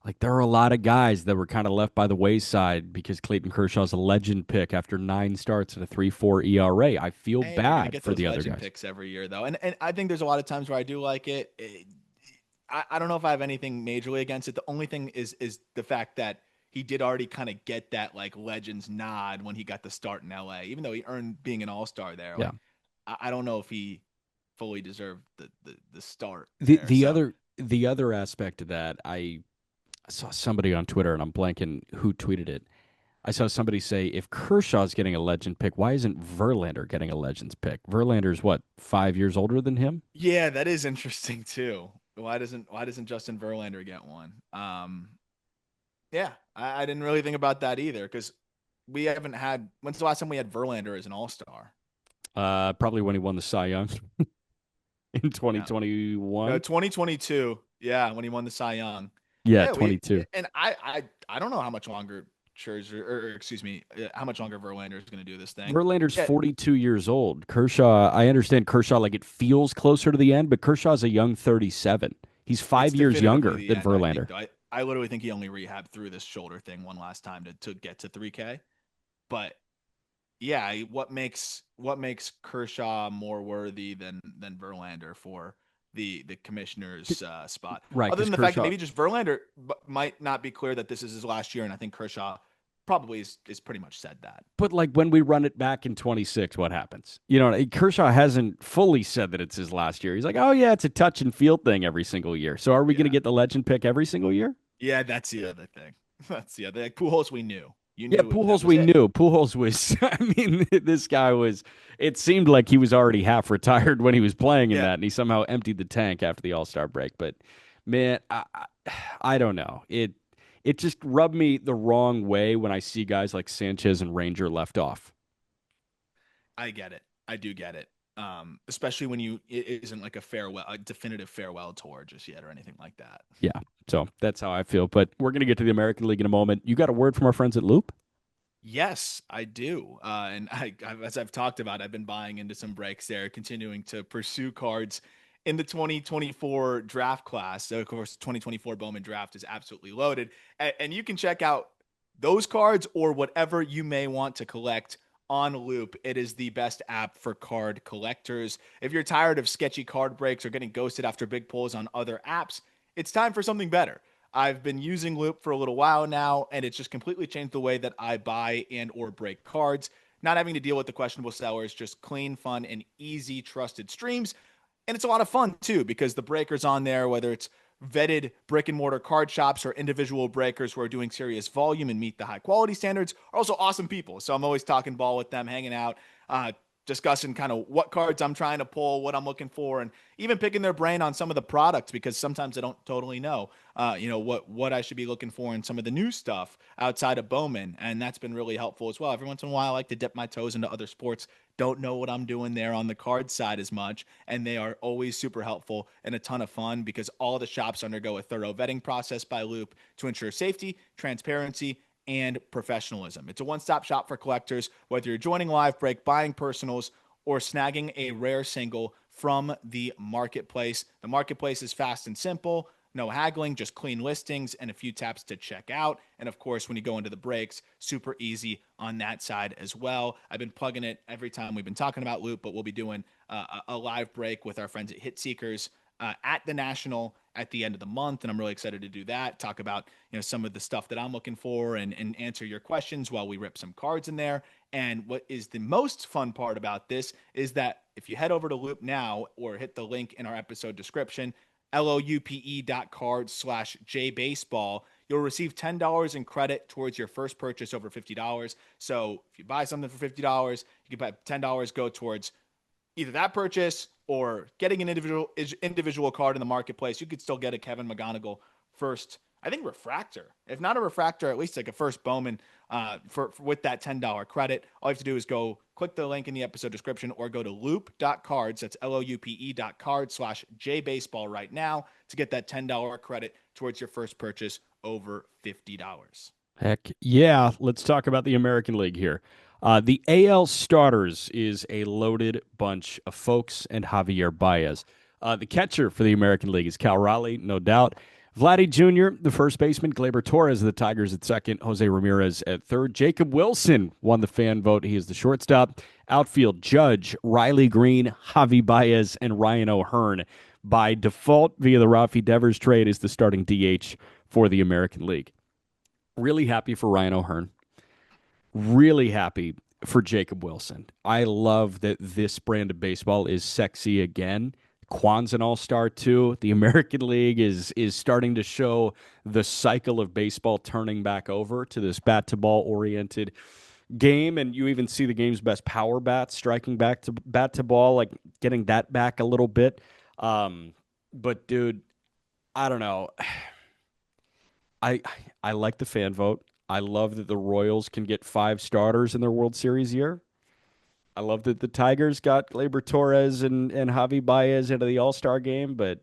Like, there are a lot of guys that were kind of left by the wayside because Clayton Kershaw's a legend pick after 9 starts at a 3.4 ERA. I feel Hey, you're gonna bad get for those the other legend guys. picks every year though, and I think there's a lot of times where I do like it. I don't know if I have anything majorly against it. The only thing is the fact that he did already kind of get that like legends nod when he got the start in LA, even though he earned being an all star there. Yeah. Like I don't know if he fully deserved the start The there. the So other the other aspect of that, I saw somebody on Twitter, and I'm blanking who tweeted it. I saw somebody say, if Kershaw's getting a legend pick, why isn't Verlander getting a legends pick? Verlander's what, 5 years older than him? yeah, that is interesting too. Why doesn't Justin Verlander get one? Yeah, I didn't really think about that either because we haven't had. When's the last time we had Verlander as an All Star? Probably when he won the Cy Young in No, 2021. 2022. Yeah, when he won the Cy Young. Yeah, Yeah, we 22. and I don't know how much longer Scherzer or excuse me, how much longer Verlander is going to do this thing. Verlander's Yeah, 42 years old. Kershaw, I understand Kershaw, like it feels closer to the end, but Kershaw's a young 37. He's it's 5 years definitively younger the than end. I think Verlander. though. I literally think he only rehabbed through this shoulder thing one last time to get to 3K. But yeah, what makes Kershaw more worthy than Verlander for the commissioner's spot? Right, Other because than the fact that Kershaw, maybe just Verlander might not be clear that this is his last year, and I think Kershaw probably is pretty much said that. but like when we run it back in 26, what happens? You know, Kershaw hasn't fully said that it's his last year. He's like, oh, yeah, it's a touch and field thing every single year. So are we going to Yeah, get the legend pick every single year? yeah, that's the other thing. That's the other like Pujols. We knew you Yeah, knew that Pujols, was we it. knew. Pujols was, I mean, this guy was, it seemed like he was already half retired when he was playing in Yeah, that, and he somehow emptied the tank after the All-Star break. But man, I don't know. It just rubbed me the wrong way when I see guys like Sanchez and Ranger left off. I get it. I do get it. Especially when it isn't like a farewell, a definitive farewell tour just yet or anything like that. Yeah, so that's how I feel. But we're going to get to the American League in a moment. You got a word from our friends at Loop? Yes, I do. And as I've talked about, I've been buying into some breaks there, continuing to pursue cards in the 2024 draft class. So, of course, 2024 Bowman draft is absolutely loaded. And you can check out those cards or whatever you may want to collect on Loop. It is the best app for card collectors. If you're tired of sketchy card breaks or getting ghosted after big pulls on other apps, it's time for something better. I've been using Loop for a little while now, and it's just completely changed the way that I buy and or break cards. Not having to deal with the questionable sellers, just clean, fun, and easy, trusted streams. And it's a lot of fun too, because the breakers on there, whether it's vetted brick and mortar card shops or individual breakers who are doing serious volume and meet the high quality standards, are also awesome people. So I'm always talking ball with them, hanging out, discussing kind of what cards I'm trying to pull, what I'm looking for, and even picking their brain on some of the products because sometimes I don't totally know, what I should be looking for in some of the new stuff outside of Bowman, and that's been really helpful as well. Every once in a while, I like to dip my toes into other sports. Don't know what I'm doing there on the card side as much, and they are always super helpful and a ton of fun because all the shops undergo a thorough vetting process by Loop to ensure safety, transparency, and professionalism. It's a one stop shop for collectors, whether you're joining live break, buying personals, or snagging a rare single from the marketplace. The marketplace is fast and simple. No haggling, just clean listings and a few taps to check out. And of course, when you go into the breaks, super easy on that side as well. I've been plugging it every time we've been talking about Loop, but we'll be doing a live break with our friends at Hit Seekers at the National at the end of the month, and I'm really excited to do that. Talk about some of the stuff that I'm looking for, and answer your questions while we rip some cards in there. And what is the most fun part about this is that if you head over to Loop now or hit the link in our episode description, loupe.cards/jbaseball, you'll receive $10 in credit towards your first purchase over $50. So if you buy something for $50, you can buy $10 go towards either that purchase or getting an individual card in the marketplace. You could still get a Kevin McGonigal first, I think, refractor. If not a refractor, at least like a first Bowman for with that $10 credit. All you have to do is go click the link in the episode description or go to loupe.cards. That's loupe.cards/jbaseball right now to get that $10 credit towards your first purchase over $50. Heck yeah. Let's talk about the American League here. The AL starters is a loaded bunch of folks and Javier Baez. The catcher for the American League is Cal Raleigh, no doubt. Vladdy Jr., the first baseman, Gleyber Torres of the Tigers at second, Jose Ramirez at third. Jacob Wilson won the fan vote. He is the shortstop. Outfield, Judge, Riley Green, Javi Baez, and Ryan O'Hearn. By default, via the Rafi Devers trade, is the starting DH for the American League. Really happy for Ryan O'Hearn. Really happy for Jacob Wilson. I love that this brand of baseball is sexy again. Kwan's an all-star too. The American League is starting to show the cycle of baseball turning back over to this bat to ball oriented game, and you even see the game's best power bats striking back to bat to ball, like getting that back a little bit. But dude, I don't know. I I like the fan vote. I love that the Royals can get 5 starters in their World Series year. I love that the Tigers got Gleyber Torres and Javi Baez into the All-Star game, but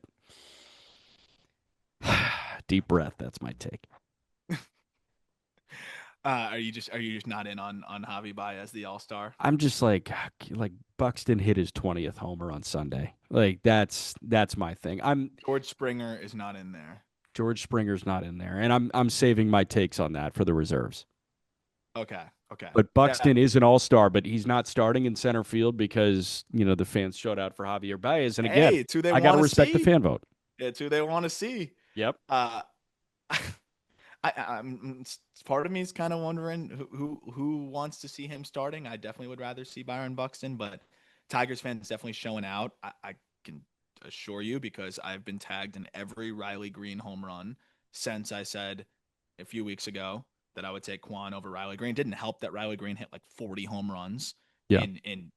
deep breath. That's my take. Are you just not in on Javi Baez, the All Star? I'm just like Buxton hit his 20th homer on Sunday. Like that's my thing. I'm George Springer is not in there. George Springer's not in there, and I'm saving my takes on that for the reserves. Okay, okay. But That Buxton is an all-star, but he's not starting in center field because, the fans showed out for Javier Baez. And again, Hey, it's who they I got to want to respect the see. fan vote. It's who they want to see. Yep. Uh, I'm part of me is kind of wondering who wants to see him starting. I definitely would rather see Byron Buxton, but Tigers fans definitely showing out. I can assure you because I've been tagged in every Riley Green home run since I said a few weeks ago that I would take Quan over Riley Green. Didn't help that Riley Green hit like 40 home runs Yeah. in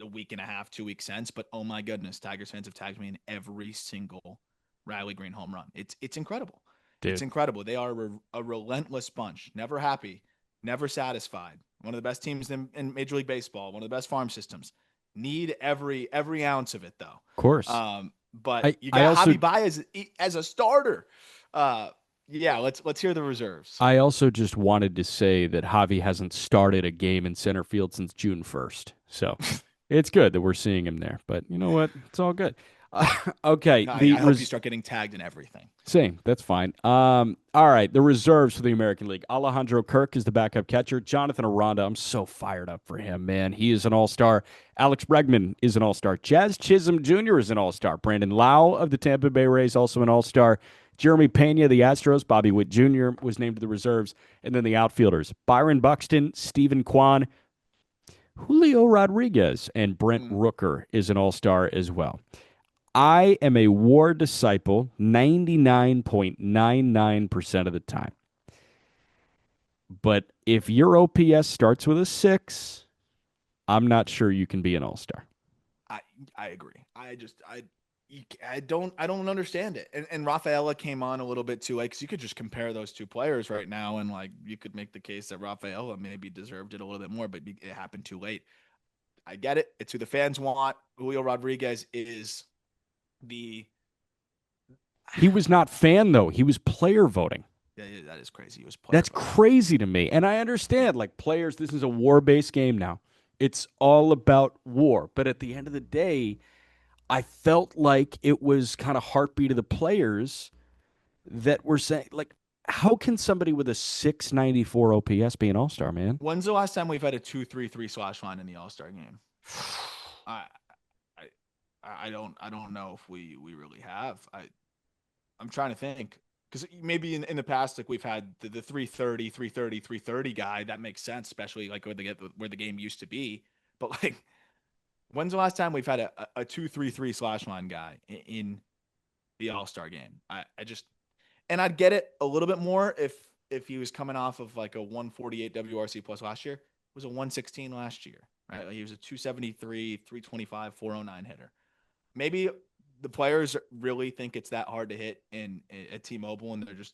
a week and a half, 2 weeks since. But oh my goodness, Tigers fans have tagged me in every single Riley Green home run. It's incredible. It's Dude. incredible. They are a relentless bunch, never happy, never satisfied. One of the best teams in Major League Baseball, one of the best farm systems. Need every ounce of it though. Of course. But I you I got also Javi Baez as a starter. Yeah, let's hear the reserves. I also just wanted to say that Javi hasn't started a game in center field since June 1st. So it's good that we're seeing him there. But you know what? It's all good. Okay. I hope you start getting tagged in everything. Same. That's fine. All right. The reserves for the American League. Alejandro Kirk is the backup catcher. Jonathan Aranda. I'm so fired up for him, man. He is an all-star. Alex Bregman is an all-star. Jazz Chisholm Jr. is an all-star. Brandon Lau of the Tampa Bay Rays, also an all-star. Jeremy Pena, the Astros. Bobby Witt Jr. was named to the reserves. And then the outfielders. Byron Buxton, Stephen Kwan, Julio Rodriguez, and Brent Mm. Rooker is an all-star as well. I am a war disciple 99.99% of the time. But if your OPS starts with a 6, I'm not sure you can be an all-star. I I agree. I don't understand it. And Rafaela came on a little bit too late because you could just compare those two players right now, and like you could make the case that Rafaela maybe deserved it a little bit more, but it happened too late. I get it. It's who the fans want. Julio Rodriguez is the He was not fan, though. He was player voting. yeah, that is crazy. He was player That's voting. crazy to me. And I understand, like, players, this is a war-based game now. It's all about war. But at the end of the day, I felt like it was kind of heartbeat of the players that were saying, like, how can somebody with a 694 OPS be an all-star, man? When's the last time we've had a 2-3-3 slash line in the All-Star game? I I I don't know if we really have. I'm trying to think because maybe in the past like we've had the 330 330 330 guy that makes sense, especially like where the game used to be. But like when's the last time we've had a 2-3-3 slash line guy in the All-Star game? I just and I'd get it a little bit more if he was coming off of like a 148 WRC plus last year. It was a 116 last year, right? Like he was a 273, 325, 409 hitter. Maybe the players really think it's that hard to hit in at T-Mobile, and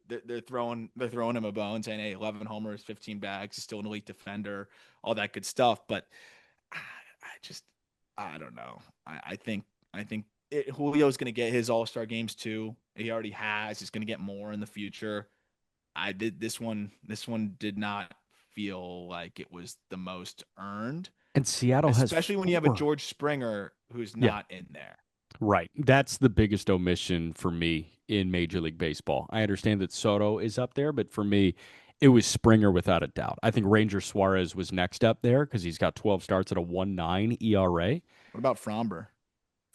they're throwing him a bone, saying, "Hey, 11 homers, 15 bags, he's still an elite defender, all that good stuff." But I don't know. I think Julio's going to get his All-Star games too. He already has. He's going to get more in the future. I did this one. This one did not feel like it was the most earned, And Seattle has especially when you have a 4. George Springer who's Yeah. not in there. Right. That's the biggest omission for me in Major League Baseball. I understand that Soto is up there, but for me, it was Springer without a doubt. I think Ranger Suarez was next up there because he's got 12 starts at a 1.9 ERA. What about Fromber?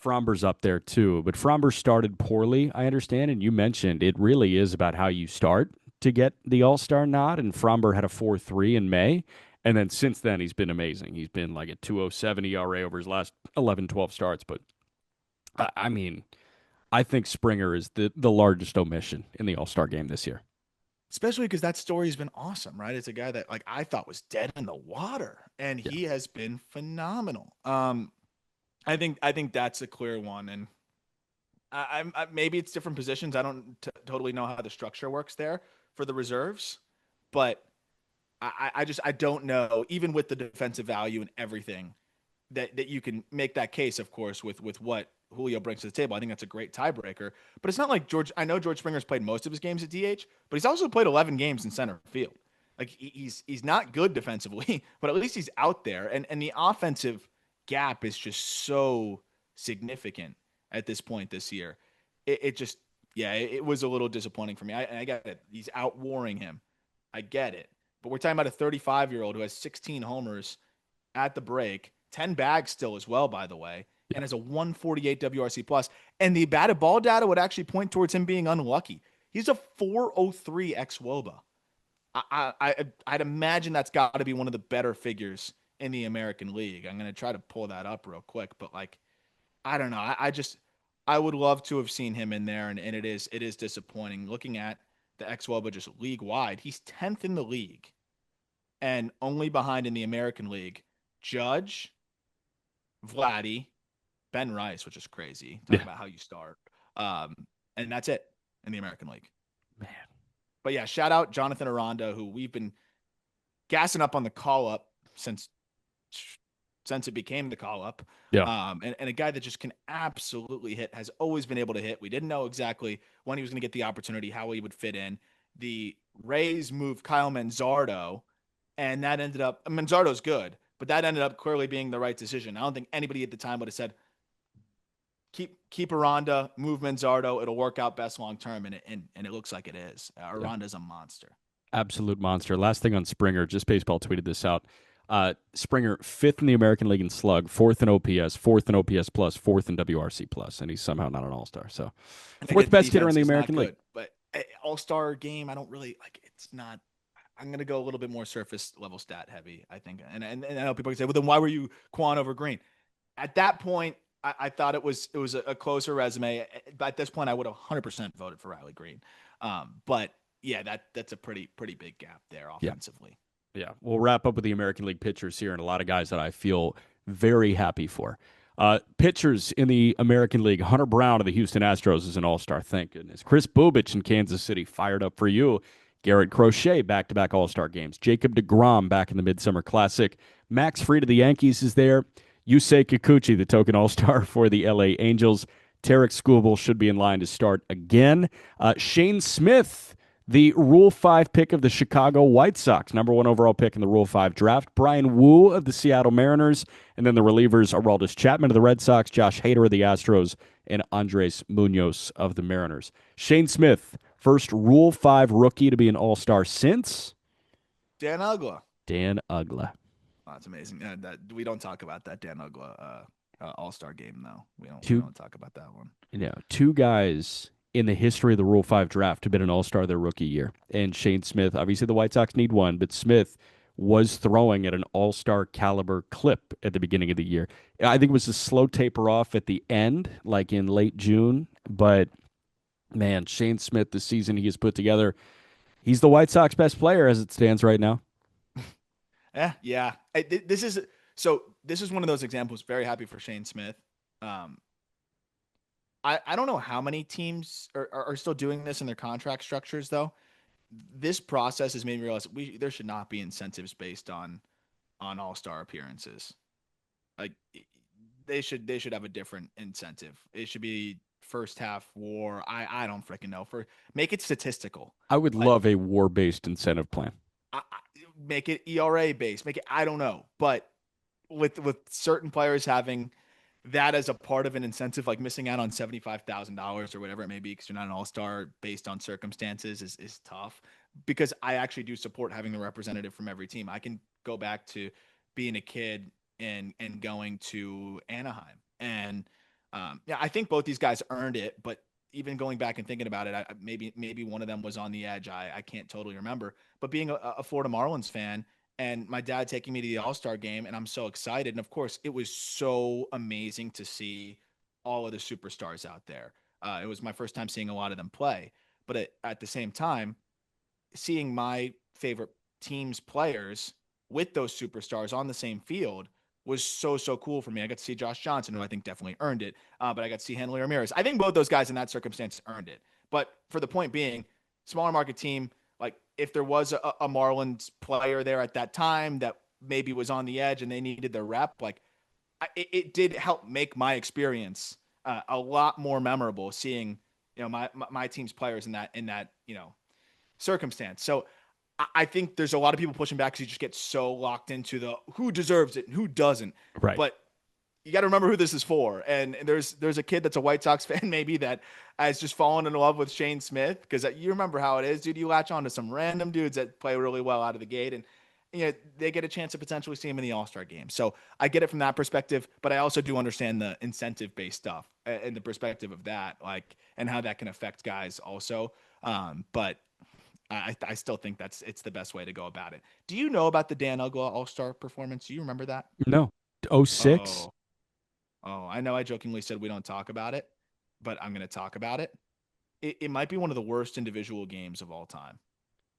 Fromber's up there too, but Fromber started poorly, I understand. And you mentioned it really is about how you start to get the All Star nod. And Fromber had a 4.3 in May. And then since then, he's been amazing. He's been like a 2.07 ERA over his last 11, 12 starts. But I mean, I think Springer is the largest omission in the All Star game this year. Especially because that story's been awesome, right? It's a guy that like I thought was dead in the water, and Yeah. he has been phenomenal. I think that's a clear one, and Maybe it's different positions. I don't totally know how the structure works there for the reserves, but I don't know. Even with the defensive value and everything, that you can make that case, of course, with what Julio brings to the table. I think that's a great tiebreaker. But it's not like George. I know George Springer's played most of his games at DH, but he's also played 11 games in center field. Like he's not good defensively, but at least he's out there. And the offensive gap is just so significant at this point this year. It just it was a little disappointing for me. I get it. He's outwarring him. I get it. But we're talking about a 35-year-old who has 16 homers at the break, 10 bags still as well, by the way, and has a 148 WRC plus. And the batted ball data would actually point towards him being unlucky. He's a 403 xWOBA. I'd imagine that's got to be one of the better figures in the American League. I'm going to try to pull that up real quick, but like, I don't know. I would love to have seen him in there, and it is disappointing. Looking at the xWOBA just league wide, he's 10th in the league, and only behind in the American League, Judge, Vladdy, Ben Rice, which is crazy. Talk about how you start. And that's it in the American League. Man. But yeah, shout out Jonathan Aranda, who we've been gassing up on the call up since it became the call up. Yeah. And a guy that just can absolutely hit, has always been able to hit. We didn't know exactly when he was going to get the opportunity, how he would fit in. The Rays moved Kyle Manzardo, and that ended up, Manzardo's good, but that ended up clearly being the right decision. I don't think anybody at the time would have said, keep Aranda, move Manzardo, it'll work out best long term, and it looks like it is. Aranda's a monster. Absolute monster. Last thing on Springer, Just Baseball tweeted this out. Springer, 5th in the American League in slug, 4th in OPS, 4th in OPS plus, 4th in WRC plus, and he's somehow not an all-star. So 4th best hitter in the American League. But all-star game, I don't really like. It's not. I'm gonna go a little bit more surface level stat heavy, I think. And I know people can say, well, then why were you Quan over Green? At that point, I thought it was a closer resume. At this point, I would have 100% voted for Riley Green. But yeah, that's a pretty big gap there offensively. Yeah, we'll wrap up with the American League pitchers here, and a lot of guys that I feel very happy for. Pitchers in the American League, Hunter Brown of the Houston Astros is an all-star, thank goodness. Chris Bubich in Kansas City, fired up for you. Garrett Crochet, back-to-back all-star games. Jacob deGrom back in the Midsummer Classic. Max Fried of the Yankees is there. Yusei Kikuchi, the token all-star for the LA Angels. Tarek Skubal should be in line to start again. Shane Smith, the Rule 5 pick of the Chicago White Sox, number 1 overall pick in the Rule 5 draft. Brian Wu of the Seattle Mariners. And then the relievers, Aroldis Chapman of the Red Sox, Josh Hader of the Astros, and Andres Munoz of the Mariners. Shane Smith, first Rule 5 rookie to be an all-star since? Dan Uggla. Oh, that's amazing. That we don't talk about that Dan Uggla all-star game, though. We don't talk about that one. Two guys in the history of the Rule 5 draft have been an all-star their rookie year. And Shane Smith, obviously the White Sox need one, but Smith was throwing at an all-star caliber clip at the beginning of the year. I think it was a slow taper off at the end, like in late June. But, man, Shane Smith, the season he has put together, he's the White Sox best player as it stands right now. Yeah. This is one of those examples. Very happy for Shane Smith. I don't know how many teams are still doing this in their contract structures, though. This process has made me realize there should not be incentives based on all-star appearances. Like they should have a different incentive. It should be first half WAR. I don't freaking know. Make it statistical. I would love a WAR-based incentive plan. Make it ERA based. Make it, I don't know, but with certain players having that as a part of an incentive, like missing out on $75,000 or whatever it may be because you're not an all-star based on circumstances is tough. Because I actually do support having the representative from every team. I can go back to being a kid and going to Anaheim, and I think both these guys earned it. But even going back and thinking about it, maybe one of them was on the edge. I can't totally remember. But being a Florida Marlins fan, and my dad taking me to the All-Star game, and I'm so excited. And of course, it was so amazing to see all of the superstars out there. It was my first time seeing a lot of them play. But at the same time, seeing my favorite team's players with those superstars on the same field was so cool for me. I got to see Josh Johnson, who I think definitely earned it, but I got to see Hanley Ramirez. I think both those guys in that circumstance earned it. But for the point being, smaller market team, like if there was a Marlins player there at that time that maybe was on the edge and they needed their rep, like it did help make my experience a lot more memorable seeing my team's players in that circumstance. So I think there's a lot of people pushing back because you just get so locked into the who deserves it and who doesn't. Right. But you got to remember who this is for. And there's a kid that's a White Sox fan maybe that has just fallen in love with Shane Smith because you remember how it is, dude. You latch on to some random dudes that play really well out of the gate, and they get a chance to potentially see him in the All-Star game. So I get it from that perspective, but I also do understand the incentive-based stuff and the perspective of that, like, and how that can affect guys also. But I still think it's the best way to go about it. Do you know about the Dan Uggla All-Star performance? Do you remember that? No. Oh six. Oh, I know I jokingly said we don't talk about it, but I'm going to talk about it. It might be one of the worst individual games of all time.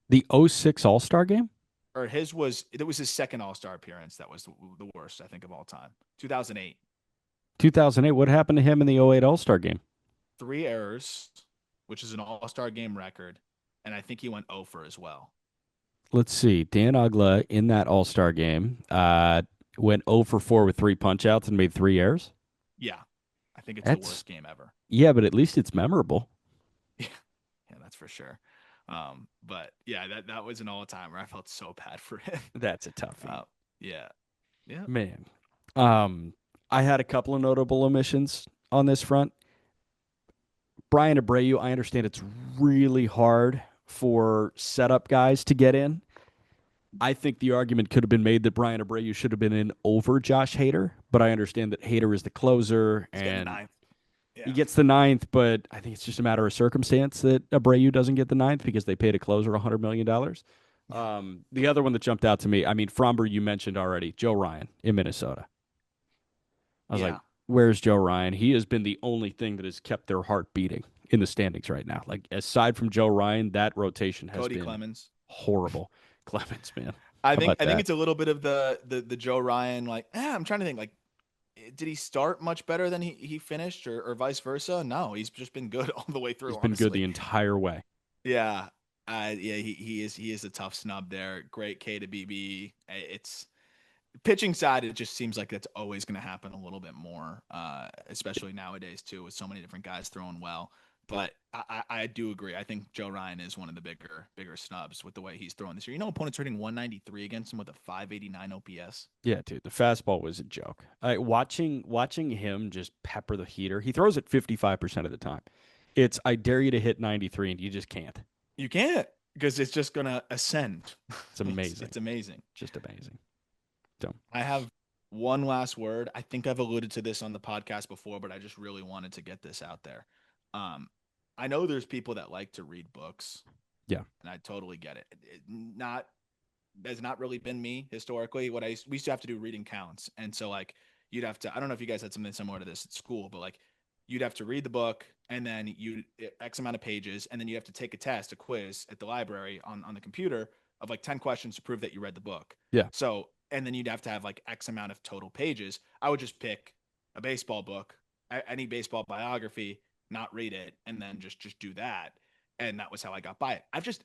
The oh six All-Star game? Or it was his second All-Star appearance that was the worst, I think, of all time. 2008. 2008. What happened to him in the oh 08 All-Star game? 3 errors, which is an All-Star game record, and I think he went 0 for as well. Let's see. Dan Uggla in that All-Star game went 0 for 4 with 3 punch-outs and made 3 errors. Yeah. I think it's the That's worst game ever. Yeah, but at least it's memorable. Yeah, that's for sure. But yeah, that was an all-timer. I felt so bad for him. That's a toughie. Yeah. Man. I had a couple of notable omissions on this front. Brian Abreu, I understand it's really hard for setup guys to get in. I think the argument could have been made that Brian Abreu should have been in over Josh Hader, but I understand that Hader is the closer and he gets the ninth, but I think it's just a matter of circumstance that Abreu doesn't get the ninth because they paid a closer $100 million. The other one that jumped out to me, I mean, Fromber, you mentioned already, Joe Ryan in Minnesota. I was like, where's Joe Ryan? He has been the only thing that has kept their heart beating in the standings right now. Like, aside from Joe Ryan, that rotation has Cody been Clemens. Horrible. Clemens, man. I think it's a little bit of the Joe Ryan, like, I'm trying to think, like, did he start much better than he finished or vice versa? No, he's just been good all the way through. He's been good the entire way. Yeah. He is a tough snub there. Great K to BB. It's pitching side. It just seems like that's always going to happen a little bit more, especially nowadays too, with so many different guys throwing well. But I do agree. I think Joe Ryan is one of the bigger snubs with the way he's throwing this year. Opponents hitting 193 against him with a 589 OPS. Yeah, dude, the fastball was a joke. Watching him just pepper the heater. He throws it 55% of the time. I dare you to hit 93, and you just can't. You can't because it's just gonna ascend. It's amazing. It's amazing. Just amazing. So I have one last word. I think I've alluded to this on the podcast before, but I just really wanted to get this out there. I know there's people that like to read books. Yeah. And I totally get it. Has not really been me historically. We used to have to do reading counts. And so like you'd have to, I don't know if you guys had something similar to this at school, but like you'd have to read the book and then X amount of pages. And then you have to take a quiz at the library on the computer of like 10 questions to prove that you read the book. Yeah. So, and then you'd have to have like X amount of total pages. I would just pick a baseball book, any baseball biography, not read it, and then just do that. And that was how I got by it.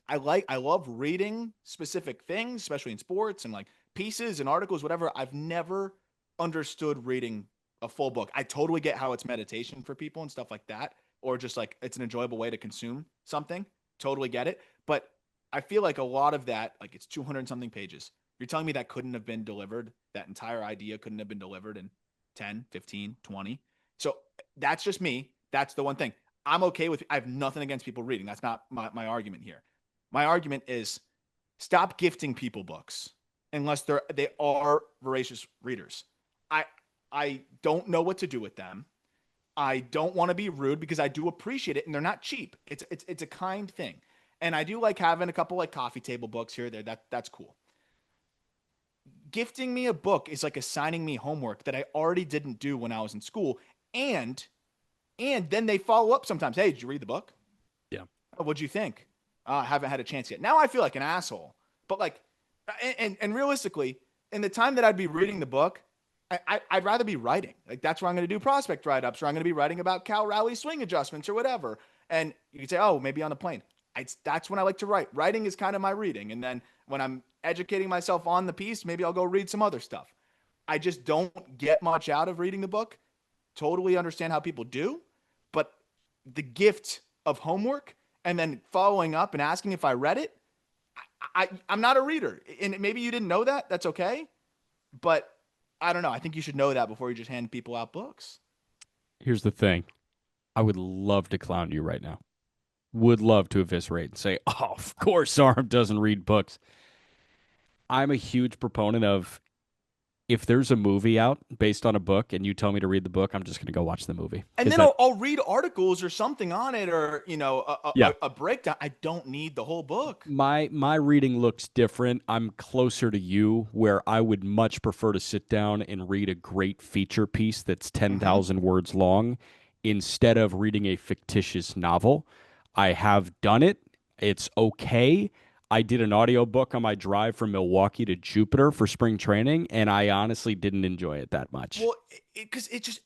I love reading specific things, especially in sports and like pieces and articles, whatever. I've never understood reading a full book. I totally get how it's meditation for people and stuff like that, or just like it's an enjoyable way to consume something. Totally get it. But I feel like a lot of that, like it's 200 something pages. You're telling me that couldn't have been delivered. That entire idea couldn't have been delivered in 10, 15, 20. So that's just me. That's the one thing I'm okay with. I have nothing against people reading. That's not my argument here. My argument is stop gifting people books unless they are voracious readers. I don't know what to do with them. I don't want to be rude because I do appreciate it and they're not cheap. It's a kind thing. And I do like having a couple like coffee table books here or there. That's cool. Gifting me a book is like assigning me homework that I already didn't do when I was in school. And then they follow up sometimes. Hey, did you read the book? Yeah. Oh, what'd you think? I haven't had a chance yet. Now I feel like an asshole. But like, and realistically, in the time that I'd be reading the book, I'd rather be writing. Like that's where I'm going to do prospect write-ups, or I'm going to be writing about Cal Raleigh swing adjustments or whatever. And you can say, oh, maybe on the plane. That's when I like to write. Writing is kind of my reading. And then when I'm educating myself on the piece, maybe I'll go read some other stuff. I just don't get much out of reading the book. Totally understand how people do, but the gift of homework and then following up and asking if I read it, I'm not a reader. And maybe you didn't know that. That's okay. But I don't know. I think you should know that before you just hand people out books. Here's the thing. I would love to clown you right now. Would love to eviscerate and say, oh, of course Aram doesn't read books. I'm a huge proponent of if there's a movie out based on a book and you tell me to read the book, I'm just going to go watch the movie. And then that, I'll read articles or something on it, or yeah, a breakdown. I don't need the whole book. my reading looks different. I'm closer to you, where I would much prefer to sit down and read a great feature piece that's 10,000 words long instead of reading a fictitious novel. I have done it. It's okay. I did an audiobook on my drive from Milwaukee to Jupiter for spring training, and I honestly didn't enjoy it that much. Well, because it just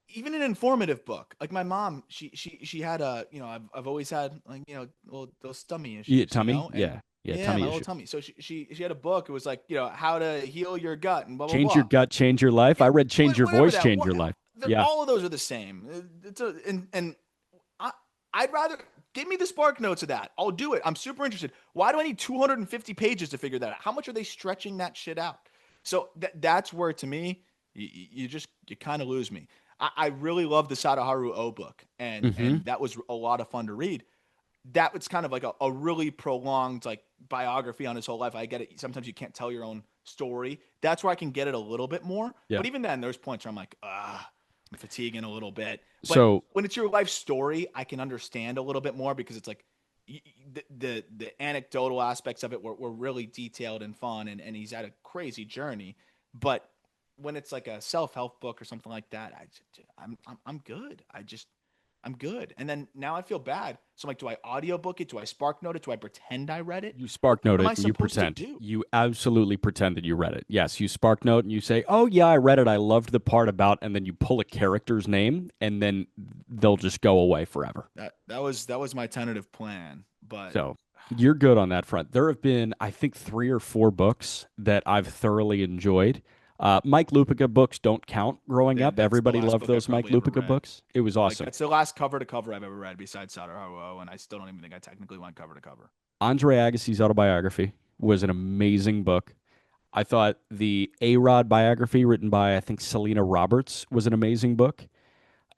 even an informative book. Like my mom, she had a I've always had like well, those tummy issues. Yeah, tummy. And, Yeah, my tummy little issue. tummy. So she had a book. It was like how to heal your gut and blah blah Change your blah. gut, change your life. I read Change Your Whatever Voice, that. Change Your Life. Yeah. All of those are the same. And I'd rather give me the spark notes of that. I'll do it. I'm super interested. Why do I need 250 pages to figure that out? How much are they stretching that shit out? So that's where, to me, you kind of lose me. I really love the Sadaharu O book, Hmm. and that was a lot of fun to read. That was kind of like a really prolonged like biography on his whole life. I get it. Sometimes you can't tell your own story. That's where I can get it a little bit more. Yeah. But even then, there's points where I'm like, I'm fatiguing a little bit. But So when it's your life story, I can understand a little bit more because it's like the anecdotal aspects of it were really detailed and fun, and he's had a crazy journey. But when it's like a self-help book or something like that, I'm good. I'm good. And then now I feel bad. So I'm like, do I audiobook it? Do I spark note it? Do I pretend I read it? you spark What note am I it and you supposed to pretend. do? You absolutely pretend that you read it. Yes, you spark note and you say, "Oh yeah, I read it. I loved the part about," and then you pull a character's name, and then they'll just go away forever. That was my tentative plan, but So you're good on that front. There have been, I think, 3 or 4 books that I've thoroughly enjoyed. Mike Lupica books don't count growing up. that's the Everybody last loved book I those Mike probably ever Lupica read. books. It was Like awesome. that's the last cover to cover I've ever read besides Sadaharu, and I still don't even think I technically went cover to cover. Andre Agassi's autobiography was an amazing book. I thought the A-Rod biography written by, I think, Selena Roberts was an amazing book.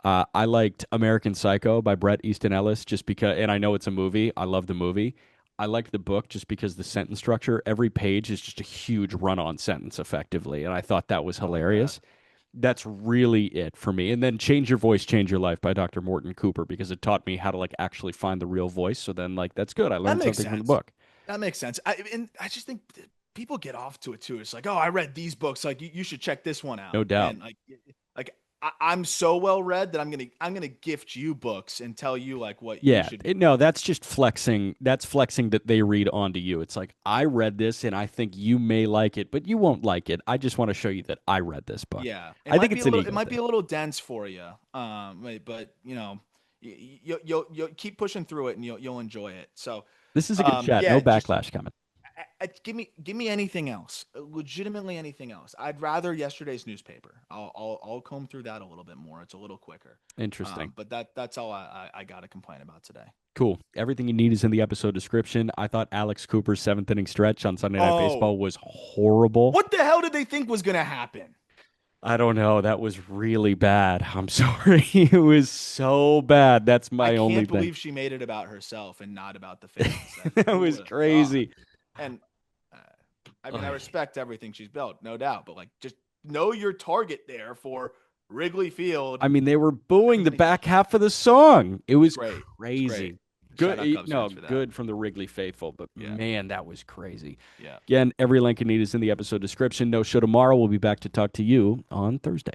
I liked American Psycho by Bret Easton Ellis just because, and I know it's a movie. I love the movie. I liked the book just because the sentence structure, every page is just a huge run-on sentence effectively, and I thought that was Yeah, hilarious. That's really it for me. And then Change Your Voice, Change Your Life by Dr. Morton Cooper because it taught me how to like actually find the real voice. So then like that's good. I that learned makes something from the sense. book. That makes sense. I just think people get off to it too. It's like, oh, I read these books. Like you should check this one out. No doubt. And like I'm so well read that I'm gonna gift you books and tell you like what you Yeah, should. no, that's just flexing. That's flexing that they read onto you. It's like I read this and I think you may like it, but you won't like it. I just want to show you that I read this book. Yeah, it I think might be a it's an little. It ego might be thing. a little dense for you. But you'll keep pushing through it and you'll enjoy it. So, This is a good chat. No yeah, just backlash coming. give me anything else. Legitimately anything else. I'd rather yesterday's newspaper. I'll comb through that a little bit more. It's a little quicker. Interesting. But that's all I got to complain about today. Cool. Everything you need is in the episode description. I thought Alex Cooper's seventh inning stretch on Sunday Night Oh, Baseball was horrible. what the hell did they think was gonna happen? I don't know. That was really bad. I'm sorry. It was so bad. That's I my only can't thing. believe she made it about herself and not about the fans. That Who was would have thought? crazy. And uh, I mean, I Ugh. respect everything she's built, no doubt. But like, just know your target there for Wrigley Field. I mean, they were booing the Everything. back half of the song. It It's was great. It's great. crazy. Shout Good, out Cubs no, fans for that. good from the Wrigley faithful, but Yeah. man, that was crazy. Yeah. Again, every link you need is in the episode description. No show tomorrow. We'll be back to talk to you on Thursday.